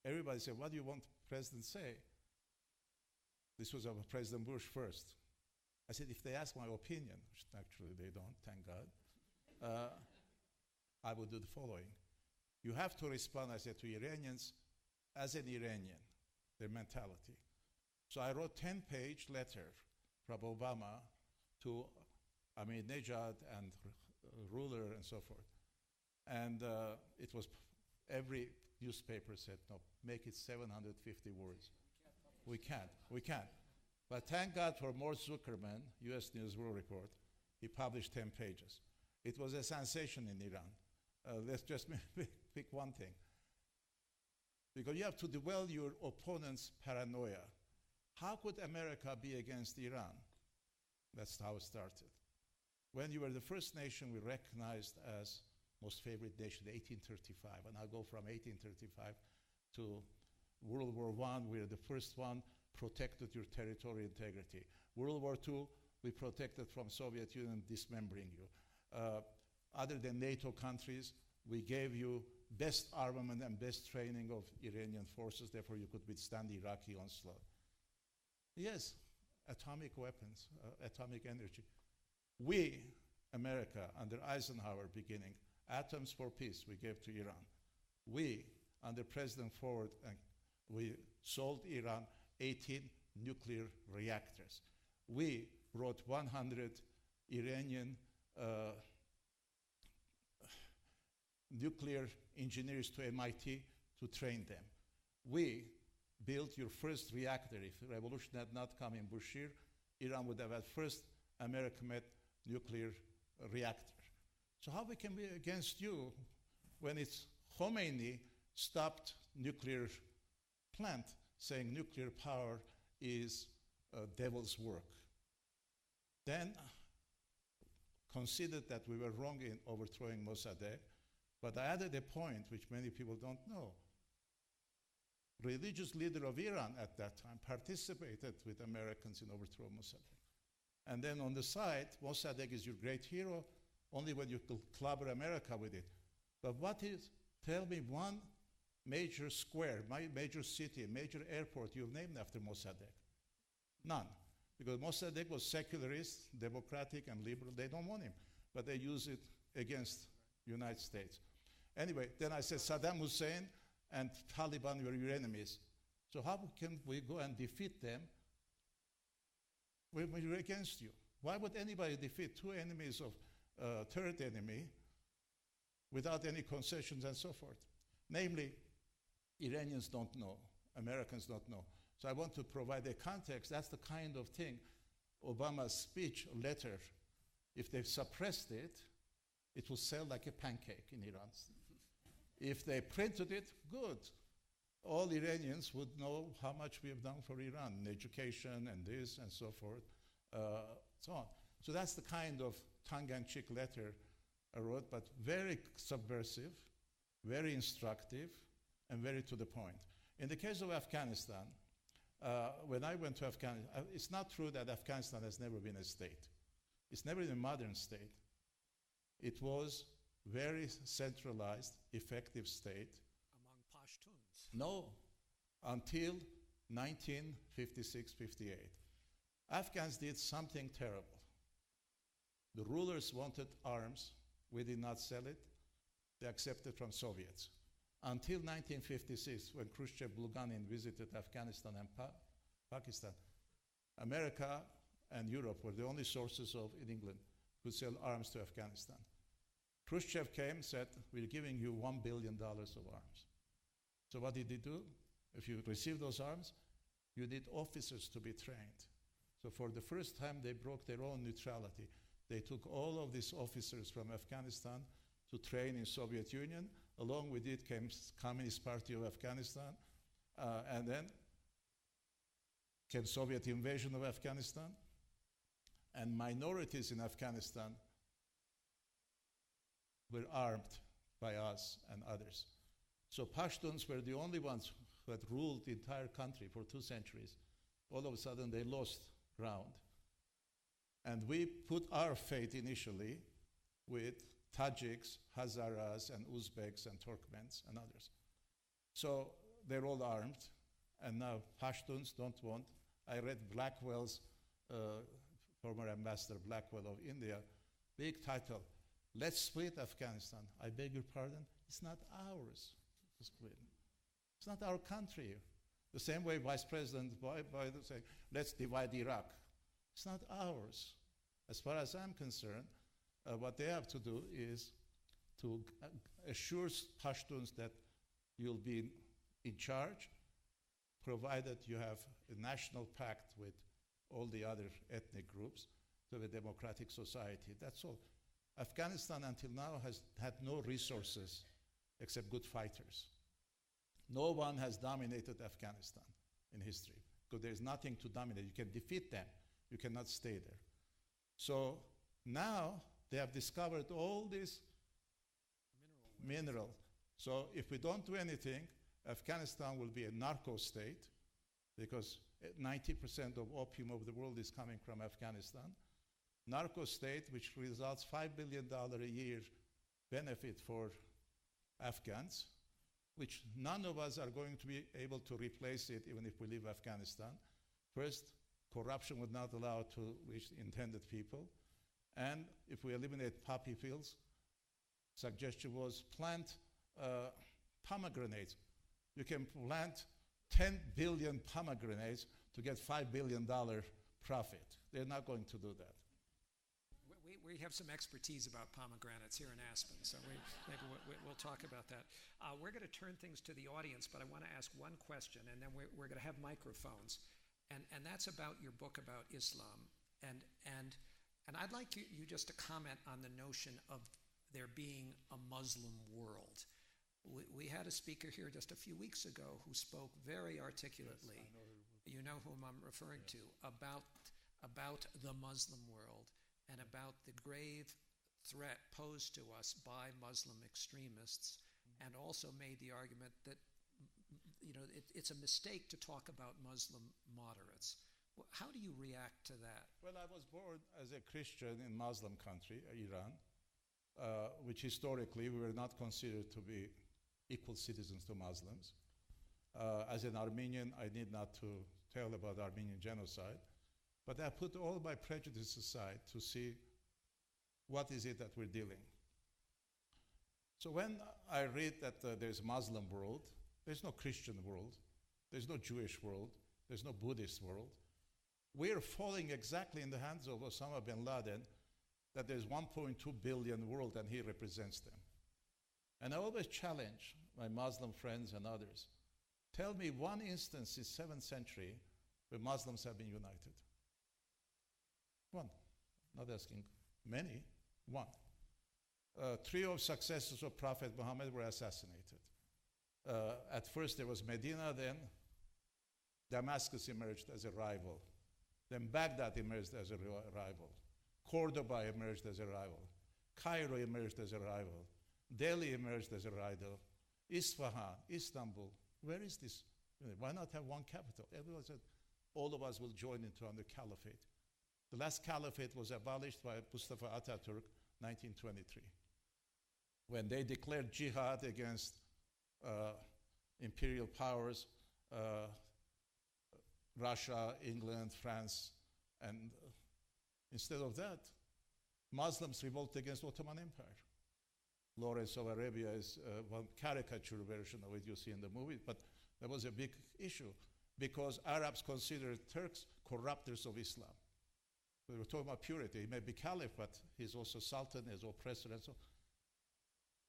Everybody said, what do you want the president to say? This was of President Bush first. I said, if they ask my opinion, which actually they don't, thank God, I would do the following. You have to respond, I said, to Iranians as an Iranian, their mentality. So I wrote a 10-page letter from Obama to Ahmadinejad and ruler and so forth. And it was, every newspaper said, no, make it 750 words. We can't. But thank God for Morris Zuckerman, U.S. News World Report. He published 10 pages. It was a sensation in Iran. Let's just pick one thing. Because you have to dwell your opponent's paranoia. How could America be against Iran? That's how it started. When you were the first nation we recognized as most favorite nation, 1835, and I'll go from 1835 to World War I, we were the first one, protected your territorial integrity. World War II, we protected from Soviet Union dismembering you. Other than NATO countries, we gave you best armament and best training of Iranian forces, therefore you could withstand the Iraqi onslaught. Yes, atomic weapons, atomic energy. We, America, under Eisenhower beginning, atoms for peace we gave to Iran. We, under President Ford, we sold Iran 18 nuclear reactors. We brought 100 Iranian nuclear engineers to MIT to train them. We built your first reactor. If the revolution had not come in Bushehr, Iran would have had first American-made nuclear reactor. So how we can be against you when it's Khomeini stopped nuclear plant, saying nuclear power is devil's work. Then considered that we were wrong in overthrowing Mossadegh, but I added a point which many people don't know. Religious leader of Iran at that time participated with Americans in overthrowing Mossadegh. And then on the side, Mossadegh is your great hero, only when you clobber America with it. But what is, tell me one major square, major city, major airport you've named after Mossadegh? None. Because Mossadegh was secularist, democratic, and liberal. They don't want him, but they use it against the United States. Anyway, then I said Saddam Hussein and Taliban were your enemies. So how can we go and defeat them when we're against you? Why would anybody defeat two enemies of third enemy without any concessions and so forth? Namely, Iranians don't know, Americans don't know. So I want to provide a context. That's the kind of thing Obama's speech, letter, if they suppressed it, it will sell like a pancake in Iran. If they printed it, good. All Iranians would know how much we have done for Iran in education and this and so forth, so on. So that's the kind of tongue-in-cheek letter I wrote, but very subversive, very instructive, and very to the point. In the case of Afghanistan, when I went to Afghanistan, it's not true that Afghanistan has never been a state. It's never been a modern state. It was very centralized, effective state. Among Pashtuns? No, until 1956-58. Afghans did something terrible. The rulers wanted arms. We did not sell it. They accepted from Soviets. Until 1956, when Khrushchev Bulganin visited Afghanistan and Pakistan, America and Europe were the only sources of, in England, who sell arms to Afghanistan. Khrushchev came, said, we're giving you $1 billion of arms. So what did he do? If you receive those arms, you need officers to be trained. So for the first time, they broke their own neutrality. They took all of these officers from Afghanistan to train in Soviet Union. Along with it came Communist Party of Afghanistan, and then came Soviet invasion of Afghanistan, and minorities in Afghanistan were armed by us and others. So Pashtuns were the only ones who had ruled the entire country for 2 centuries. All of a sudden, they lost ground. And we put our fate initially with Tajiks, Hazaras, and Uzbeks, and Turkmens, and others. So they're all armed, and now Pashtuns don't want. I read Blackwell's, former Ambassador Blackwell of India, big title, Let's Split Afghanistan. I beg your pardon? It's not ours to split. It's not our country. The same way Vice President Biden said, let's divide Iraq. It's not ours. As far as I'm concerned, what they have to do is to assure Pashtuns that you'll be in charge, provided you have a national pact with all the other ethnic groups to a democratic society. That's all. Afghanistan until now has had no resources except good fighters. No one has dominated Afghanistan in history because there's nothing to dominate. You can defeat them. You cannot stay there. So now they have discovered all this mineral. So if we don't do anything, Afghanistan will be a narco state because 90% of opium of the world is coming from Afghanistan. Narco state, which results $5 billion a year benefit for Afghans, which none of us are going to be able to replace it even if we leave Afghanistan. First, corruption would not allow to reach the intended people. And if we eliminate poppy fields, suggestion was plant pomegranates. You can plant 10 billion pomegranates to get $5 billion profit. They're not going to do that. We have some expertise about pomegranates here in Aspen, so maybe we'll talk about that. We're going to turn things to the audience, but I want to ask one question, and then we're going to have microphones, and that's about your book about Islam. And I'd like you just to comment on the notion of there being a Muslim world. We had a speaker here just a few weeks ago who spoke very articulately, you know whom I'm referring to, about the Muslim world and about the grave threat posed to us by Muslim extremists, and also made the argument that it's a mistake to talk about Muslim moderates. How do you react to that? Well, I was born as a Christian in Muslim country, Iran, which historically we were not considered to be equal citizens to Muslims. As an Armenian, I need not to tell about Armenian genocide, but I put all my prejudice aside to see what is it that we're dealing. So when I read that there's a Muslim world, there's no Christian world, there's no Jewish world, there's no Buddhist world, we're falling exactly in the hands of Osama bin Laden, that there's 1.2 billion world and he represents them. And I always challenge my Muslim friends and others, tell me one instance in 7th century where Muslims have been united. One, not asking many, one. Three of successors of Prophet Muhammad were assassinated. At first there was Medina, then Damascus emerged as a rival. Then Baghdad emerged as a rival. Cordoba emerged as a rival. Cairo emerged as a rival. Delhi emerged as a rival. Isfahan, Istanbul. Where is this? Why not have one capital? Everyone said, all of us will join into under caliphate. The last caliphate was abolished by Mustafa Ataturk, 1923. When they declared jihad against imperial powers, Russia, England, France, and instead of that, Muslims revolted against Ottoman Empire. Lawrence of Arabia is one caricature version of it you see in the movie, but that was a big issue because Arabs considered Turks corruptors of Islam. We were talking about purity. He may be caliph, but he's also sultan, he's oppressor, and so on.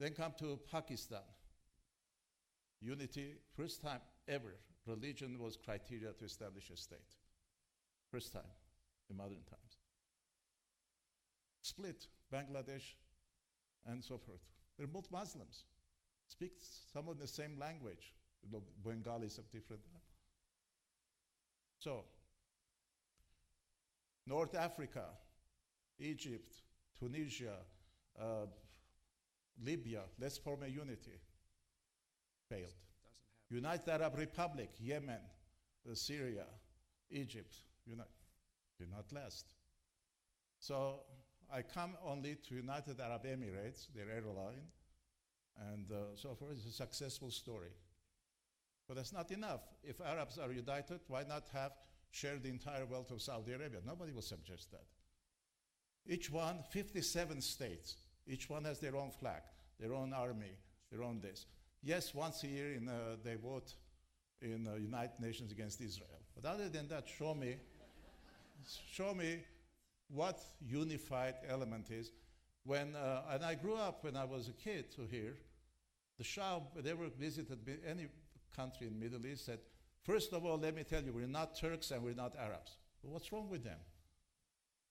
Then come to Pakistan. Unity, first time ever, religion was criteria to establish a state. First time in modern times. Split, Bangladesh, and so forth. They're both Muslims, speak some of the same language. Bengalis have different. So, North Africa, Egypt, Tunisia, Libya, let's form a unity. Failed. United Arab Republic, Yemen, Syria, Egypt, did not last. So I come only to United Arab Emirates, their airline, and so forth. It's a successful story. But that's not enough. If Arabs are united, why not have shared the entire wealth of Saudi Arabia? Nobody will suggest that. Each one, 57 states, each one has their own flag, their own army, their own this. Yes, once a year they vote in the United Nations against Israel. But other than that, show me what unified element is. And I grew up when I was a kid to hear the Shah, whenever visited any country in the Middle East, said, first of all, let me tell you, we're not Turks and we're not Arabs. But what's wrong with them?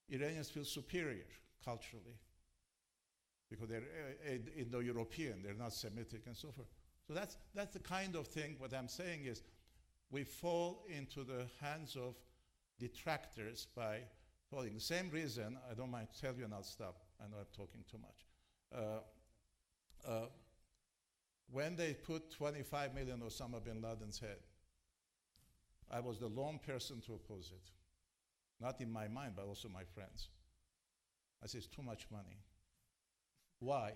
Iranians feel superior culturally because they're Indo-European, they're not Semitic and so forth. So that's the kind of thing. What I'm saying is we fall into the hands of detractors by falling. The same reason, I don't mind to tell you and I'll stop. I know I'm talking too much. When they put 25 million on Osama bin Laden's head, I was the lone person to oppose it. Not in my mind, but also my friends. I said, it's too much money. Why?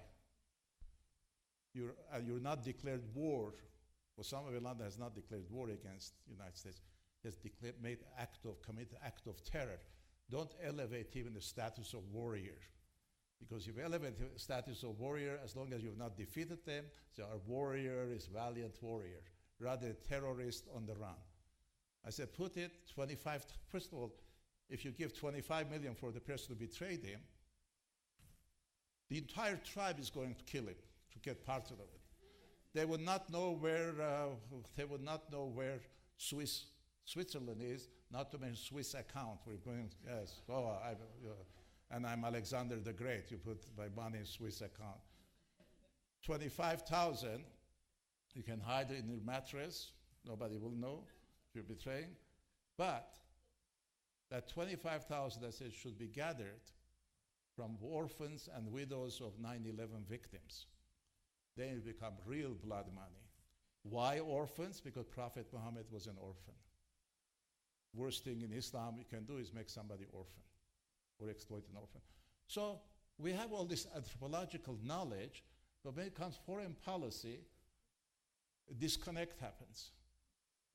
You're not declared war. Osama bin Laden has not declared war against the United States. He has committed act of terror. Don't elevate even the status of warrior. Because if you elevate the status of warrior, as long as you've not defeated them, they are warrior is valiant warrior, rather terrorist on the run. I said, put it 25, first of all, if you give 25 million for the person who betrayed him, the entire tribe is going to kill him to get part of it. They would not know where Switzerland is, not to mention Swiss account. We're going, yes, and I'm Alexander the Great. You put my money in Swiss account. 25,000, you can hide it in your mattress. Nobody will know if you're betraying. But that 25,000, I said, should be gathered from orphans and widows of 9/11 victims. Then it become real blood money. Why orphans? Because Prophet Muhammad was an orphan. Worst thing in Islam you can do is make somebody orphan or exploit an orphan. So we have all this anthropological knowledge, but when it comes to foreign policy, a disconnect happens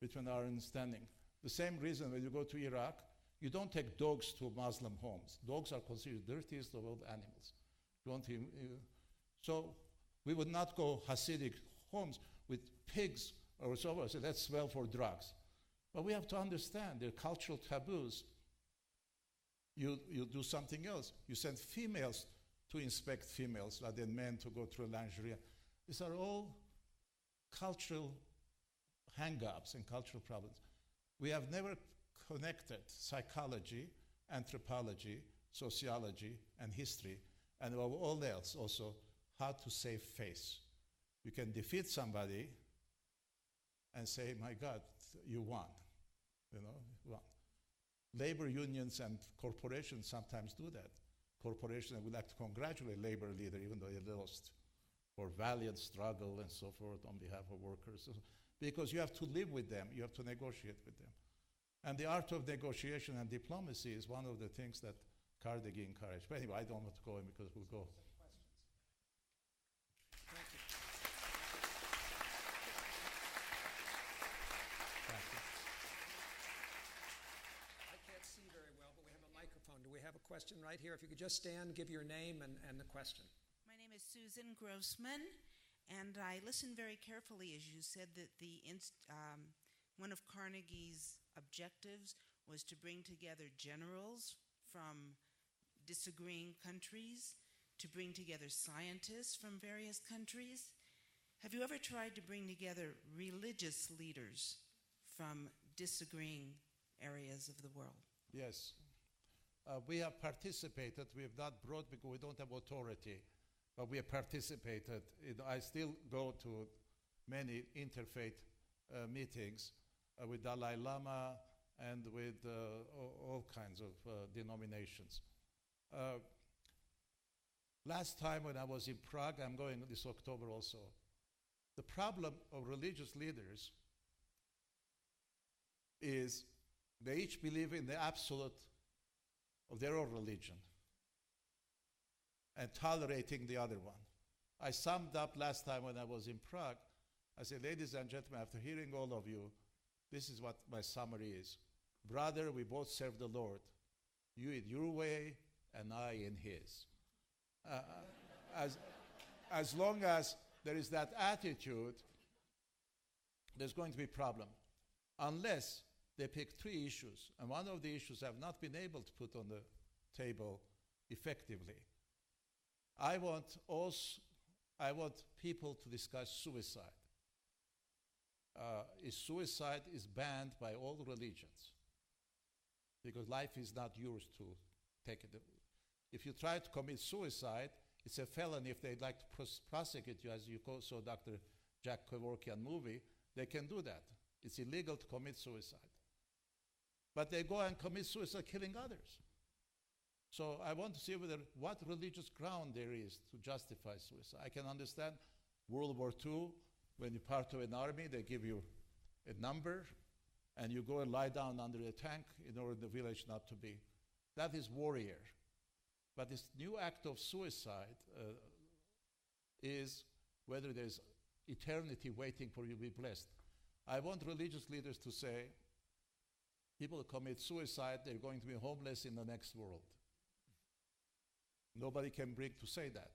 between our understanding. The same reason when you go to Iraq, you don't take dogs to Muslim homes. Dogs are considered dirtiest of all animals. So we would not go Hasidic homes with pigs or so on. So that's smell for drugs. But we have to understand there are cultural taboos. You do something else. You send females to inspect females rather than men to go through lingerie. These are all cultural hang-ups and cultural problems. We have never connected psychology, anthropology, sociology, and history, and above all else also how to save face. You can defeat somebody and say, my God, you won. You won. Labor unions and corporations sometimes do that. Corporations would like to congratulate labor leader even though they lost for valiant struggle and so forth on behalf of workers. Because you have to live with them, you have to negotiate with them. And the art of negotiation and diplomacy is one of the things that Carnegie encouraged. But anyway, I don't want to go in because we'll go. Thank you. Thank you. I can't see very well, but we have a microphone. Do we have a question right here? If you could just stand, give your name and the question. My name is Susan Grossman, and I listened very carefully as you said that one of Carnegie's objectives was to bring together generals from disagreeing countries, to bring together scientists from various countries. Have you ever tried to bring together religious leaders from disagreeing areas of the world? Yes. We have participated. We have not brought because we don't have authority, but we have participated. I still go to many interfaith meetings with Dalai Lama and with all kinds of denominations. Last time when I was in Prague, I'm going this October also, the problem of religious leaders is they each believe in the absolute of their own religion and tolerating the other one. I summed up last time when I was in Prague, I said, ladies and gentlemen, after hearing all of you, this is what my summary is. Brother, we both serve the Lord. You in your way and I in his. As long as there is that attitude, there's going to be a problem. Unless they pick 3 issues, and one of the issues I've not been able to put on the table effectively. I want people to discuss suicide. Suicide is banned by all religions because life is not yours to take it. If you try to commit suicide, it's a felony. If they'd like to prosecute you, as you saw Dr. Jack Kevorkian movie, they can do that. It's illegal to commit suicide. But they go and commit suicide killing others. So I want to see what religious ground there is to justify suicide. I can understand World War II, when you're part of an army, they give you a number, and you go and lie down under a tank in order the village not to be. That is warrior. But this new act of suicide is whether there's eternity waiting for you to be blessed. I want religious leaders to say, people who commit suicide, they're going to be homeless in the next world. Nobody can bring to say that.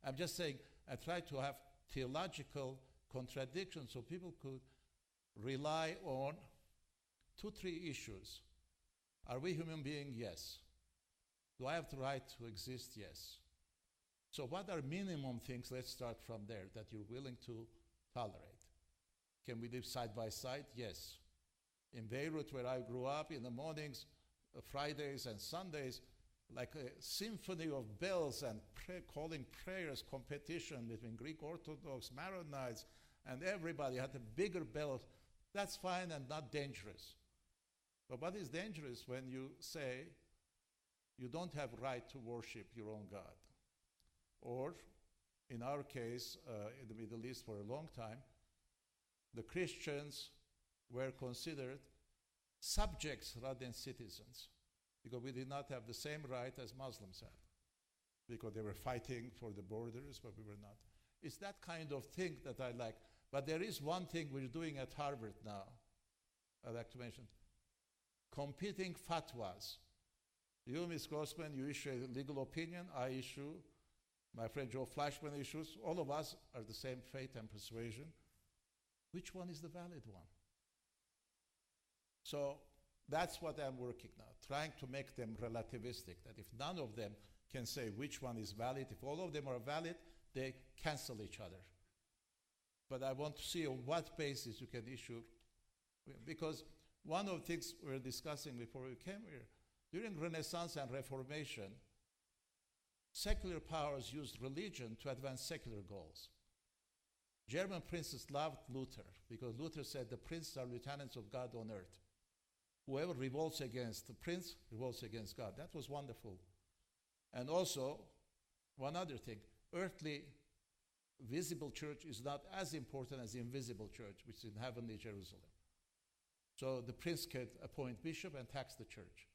I'm just saying, I try to have theological contradictions so people could rely on 2-3 issues. Are we human beings? Yes. Do I have the right to exist? Yes. So what are minimum things? Let's start from there that you're willing to tolerate. Can we live side by side? Yes. In Beirut, where I grew up, in the mornings, Fridays and Sundays, like a symphony of bells and calling prayers competition between Greek Orthodox, Maronites, and everybody had a bigger bell. That's fine and not dangerous. But what is dangerous when you say you don't have right to worship your own God? Or, in our case, in the Middle East for a long time, the Christians were considered subjects rather than citizens, because we did not have the same right as Muslims had, because they were fighting for the borders, but we were not. It's that kind of thing that I like. But there is one thing we're doing at Harvard now, I'd like to mention. Competing fatwas. You, Ms. Grossman, you issue a legal opinion, I issue, my friend Joe Flashman issues, all of us are the same faith and persuasion. Which one is the valid one? So that's what I'm working now, trying to make them relativistic, that if none of them can say which one is valid, if all of them are valid, they cancel each other. But I want to see on what basis you can issue, because one of the things we were discussing before we came here, during Renaissance and Reformation, secular powers used religion to advance secular goals. German princes loved Luther because Luther said the princes are lieutenants of God on earth. Whoever revolts against the prince revolts against God. That was wonderful. And also, one other thing, earthly visible church is not as important as the invisible church, which is in heavenly Jerusalem. So the prince could appoint bishop and tax the church.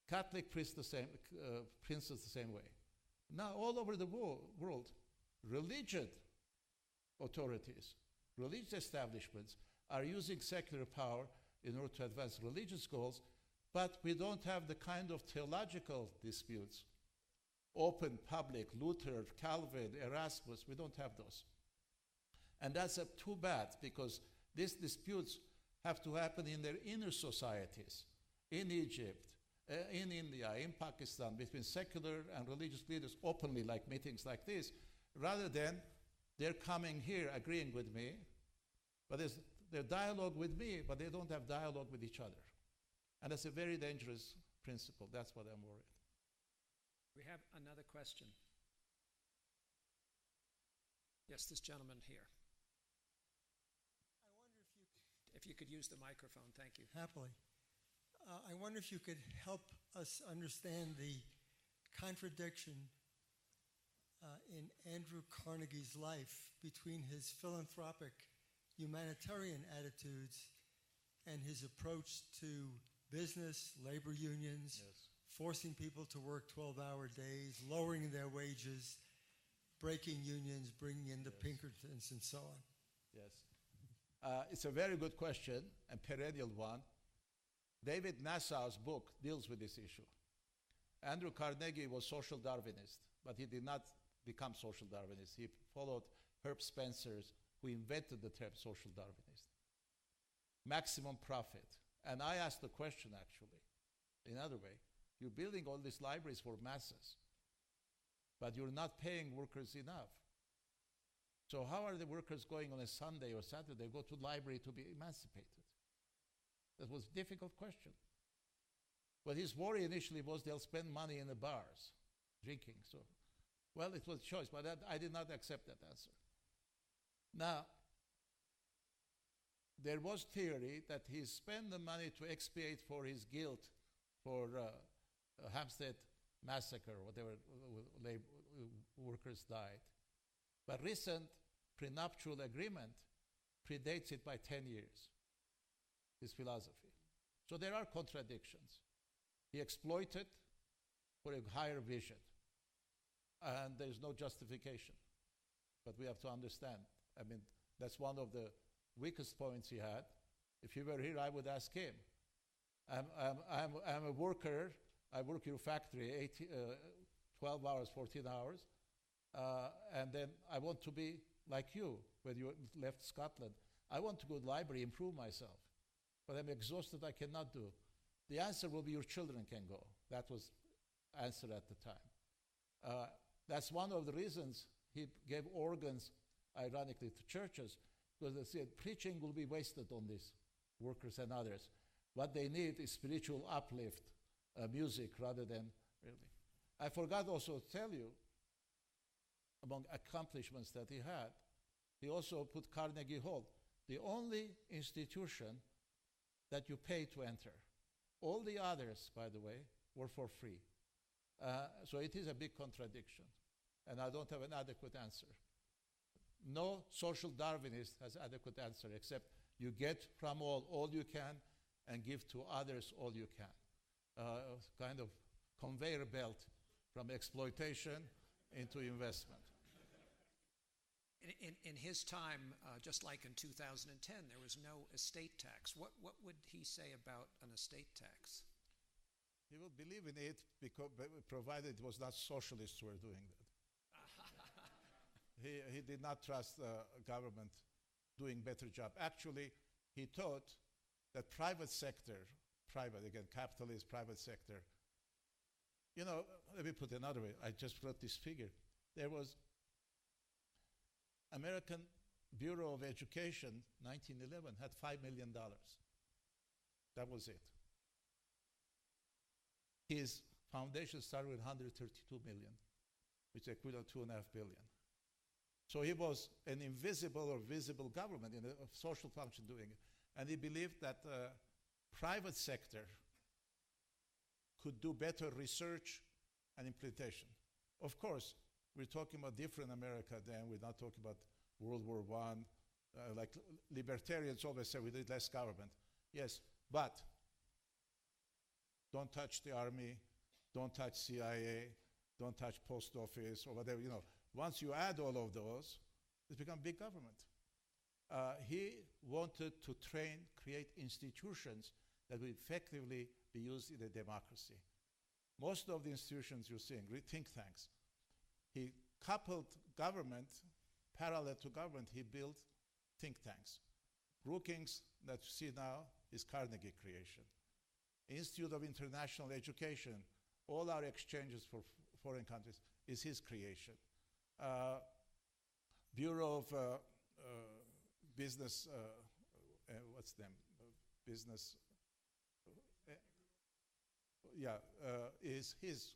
Catholic princes the same way. Now, all over the world, religious authorities, religious establishments are using secular power in order to advance religious goals, but we don't have the kind of theological disputes. Open, public, Luther, Calvin, Erasmus, we don't have those. And that's too bad, because these disputes have to happen in their inner societies, in Egypt, in India, in Pakistan, between secular and religious leaders openly, like meetings like this, rather than they're coming here agreeing with me, but their dialogue with me, but they don't have dialogue with each other. And that's a very dangerous principle. That's what I'm worried. We have another question. Yes, this gentleman here. I wonder if you could use the microphone, thank you. Happily. I wonder if you could help us understand the contradiction in Andrew Carnegie's life between his philanthropic humanitarian attitudes and his approach to business, labor unions, Yes. forcing people to work 12-hour days, lowering their wages, breaking unions, bringing in the Pinkertons, and so on. Yes. It's a very good question, and perennial one. David Nassau's book deals with this issue. Andrew Carnegie was social Darwinist, but he did not become social Darwinist. He followed Herb Spencer's, who invented the term social Darwinist. Maximum profit. And I asked the question, actually, in another way. You're building all these libraries for masses, but you're not paying workers enough. So how are the workers going on a Sunday or Saturday, go to the library to be emancipated? That was a difficult question. But his worry initially was they'll spend money in the bars, drinking. So, well, it was a choice, but I did not accept that answer. Now, there was theory that he spent the money to expiate for his guilt for Hampstead massacre, whatever workers died. But recent prenuptial agreement predates it by 10 years, his philosophy. So there are contradictions. He exploited for a higher vision, and there's no justification. But we have to understand. I mean, that's one of the weakest points he had. If he were here, I would ask him. I'm a worker. I work in your factory 12 hours, 14 hours, and then I want to be like you when you left Scotland. I want to go to the library, improve myself, but I'm exhausted, I cannot do. The answer will be your children can go. That was answer at the time. That's one of the reasons he gave organs, ironically, to churches, because they said preaching will be wasted on these workers and others. What they need is spiritual uplift, music rather than really. I forgot also to tell you, among accomplishments that he had, he also put Carnegie Hall, the only institution that you pay to enter. All the others, by the way, were for free. So it is a big contradiction, and I don't have an adequate answer. No social Darwinist has adequate answer except you get from all you can and give to others all you can. Kind of conveyor belt from exploitation into investment. In his time, just like in 2010, there was no estate tax. What would he say about an estate tax? He would believe in it because, provided it was not socialists who were doing that. He did not trust government doing better job. Actually, he thought that private sector, again, capitalist private sector, you know, let me put it another way. I just wrote this figure. There was American Bureau of Education, 1911, had $5 million. That was it. His foundation started with 132 million, which is equivalent to $2.5 billion. So he was an invisible or visible government in a social function doing it. And he believed that private sector could do better research and implementation. Of course, we're talking about different America then. We're not talking about World War I. Like libertarians always say, we need less government. Yes, but don't touch the army, don't touch CIA, don't touch post office or whatever, you know. Once you add all of those, it's become big government. He wanted to create institutions that will effectively be used in a democracy. Most of the institutions you're seeing, think tanks, he coupled government, parallel to government, he built think tanks. Brookings, that you see now, is Carnegie creation. Institute of International Education, all our exchanges for foreign countries, is his creation. Bureau of Business, what's them? Business, is his.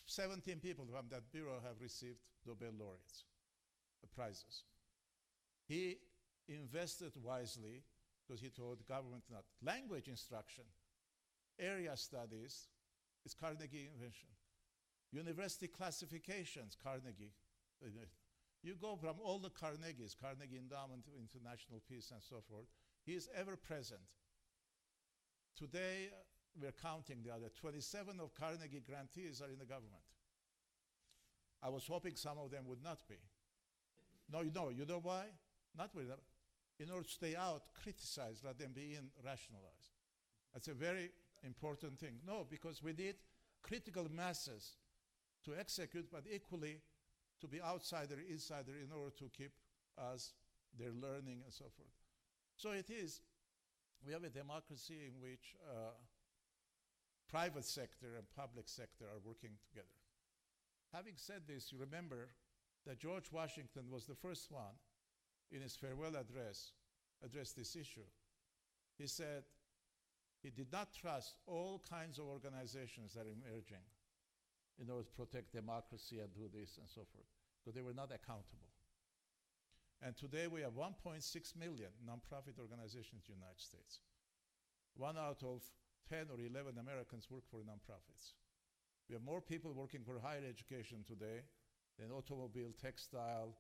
17 people from that bureau have received Nobel laureates, prizes. He invested wisely because he told government not. Language instruction, area studies, is Carnegie invention. University classifications, Carnegie. You go from all the Carnegies, Carnegie Endowment for International Peace and so forth, he is ever present. Today, we're counting the other. 27 of Carnegie grantees are in the government. I was hoping some of them would not be. No, you know why? Not with them. In order to stay out, criticize rather than be in, rationalize. That's a very important thing. No, because we need critical masses to execute, but equally to be outsider, insider in order to keep us, their learning and so forth. So it is, we have a democracy in which private sector and public sector are working together. Having said this, you remember that George Washington was the first one in his farewell address this issue. He said he did not trust all kinds of organizations that are emerging in order to protect democracy and do this and so forth, because they were not accountable. And today we have 1.6 million nonprofit organizations in the United States. 1 out of 10 or 11 Americans work for nonprofits. We have more people working for higher education today than automobile, textile,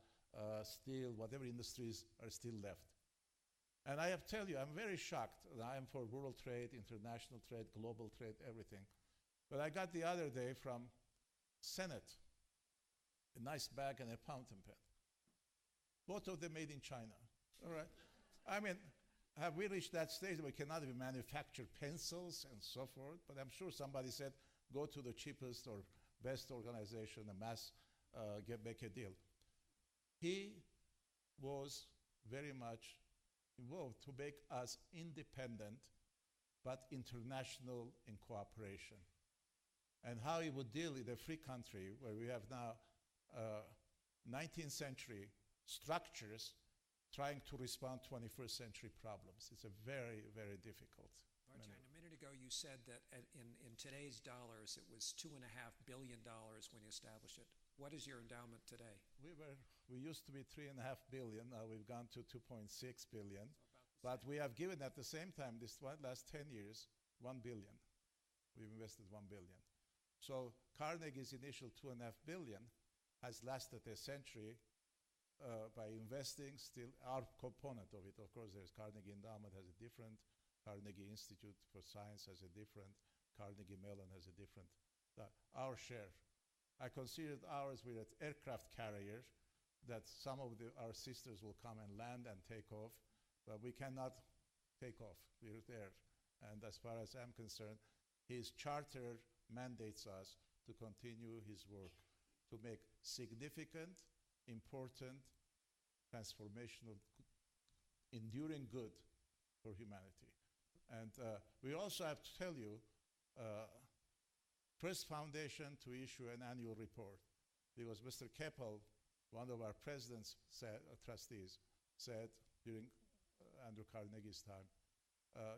steel, whatever industries are still left. And I have to tell you, I'm very shocked. I am for world trade, international trade, global trade, everything. But I got the other day from Senate a nice bag and a fountain pen. Both of them made in China. All right. I mean, have we reached that stage that we cannot even manufacture pencils and so forth? But I'm sure somebody said, go to the cheapest or best organization and make a deal. He was very much involved to make us independent, but international in cooperation. And how he would deal in a free country where we have now 19th century structures trying to respond to 21st century problems. It's a very, very difficult. Vartan, a minute ago you said that in today's dollars it was $2.5 billion when you established it. What is your endowment today? We used to be $3.5 billion. Now we've gone to $2.6 billion. But we have given at the same time, last 10 years, $1 billion. We've invested $1 billion. So Carnegie's initial $2.5 billion has lasted a century by investing still our component of it. Of course, there's Carnegie Endowment has a different, Carnegie Institute for Science has a different, Carnegie Mellon has a different, our share. I considered ours, we're an aircraft carrier that some of our sisters will come and land and take off, but we cannot take off, we're there. And as far as I'm concerned, his charter mandates us to continue his work, to make significant, important, transformational, enduring good for humanity. And we also have to tell you, first foundation to issue an annual report, because Mr. Keppel, one of our president's trustees, said during Andrew Carnegie's time,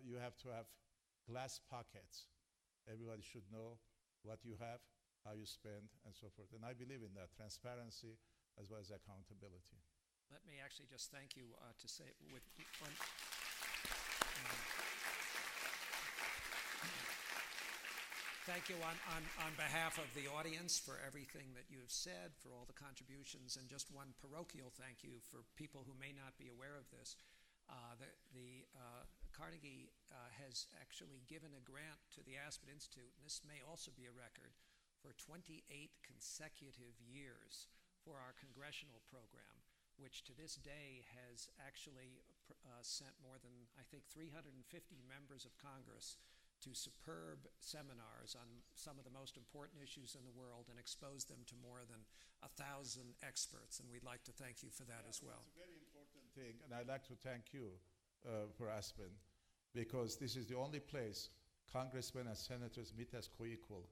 you have to have glass pockets. Everybody should know what you have, how you spend, and so forth. And I believe in that, transparency as well as accountability. Let me actually just thank you to say with one. Thank you on behalf of the audience for everything that you have said, for all the contributions, and just one parochial thank you for people who may not be aware of this. Carnegie has actually given a grant to the Aspen Institute, and this may also be a record, for 28 consecutive years for our congressional program, which to this day has actually sent more than, I think, 350 members of Congress to superb seminars on some of the most important issues in the world and expose them to more than 1,000 experts, and we'd like to thank you for that as well. It's a very important thing, and I'd like to thank you for Aspen, because this is the only place congressmen and senators meet as co-equal.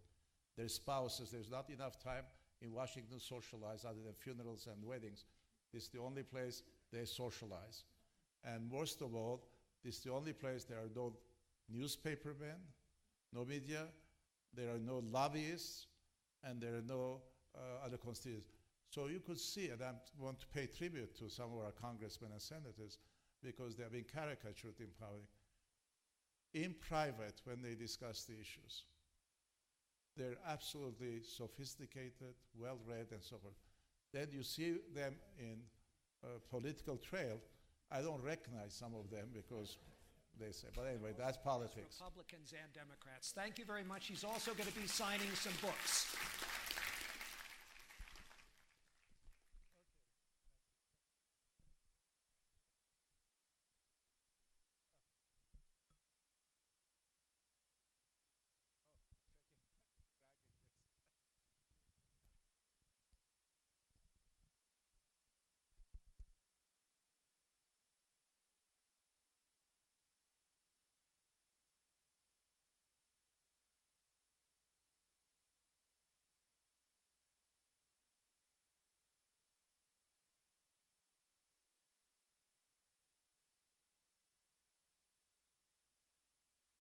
Their spouses, there's not enough time in Washington to socialize other than funerals and weddings. This is the only place they socialize. And most of all, this is the only place there are no newspapermen, no media, there are no lobbyists, and there are no other constituents. So you could see, and I want to pay tribute to some of our congressmen and senators, because they have been caricatured in public. In private, when they discuss the issues, they're absolutely sophisticated, well-read, and so forth. Then you see them in political trail. I don't recognize some of them because they say, but anyway, that's politics. Republicans and Democrats. Thank you very much. He's also going to be signing some books.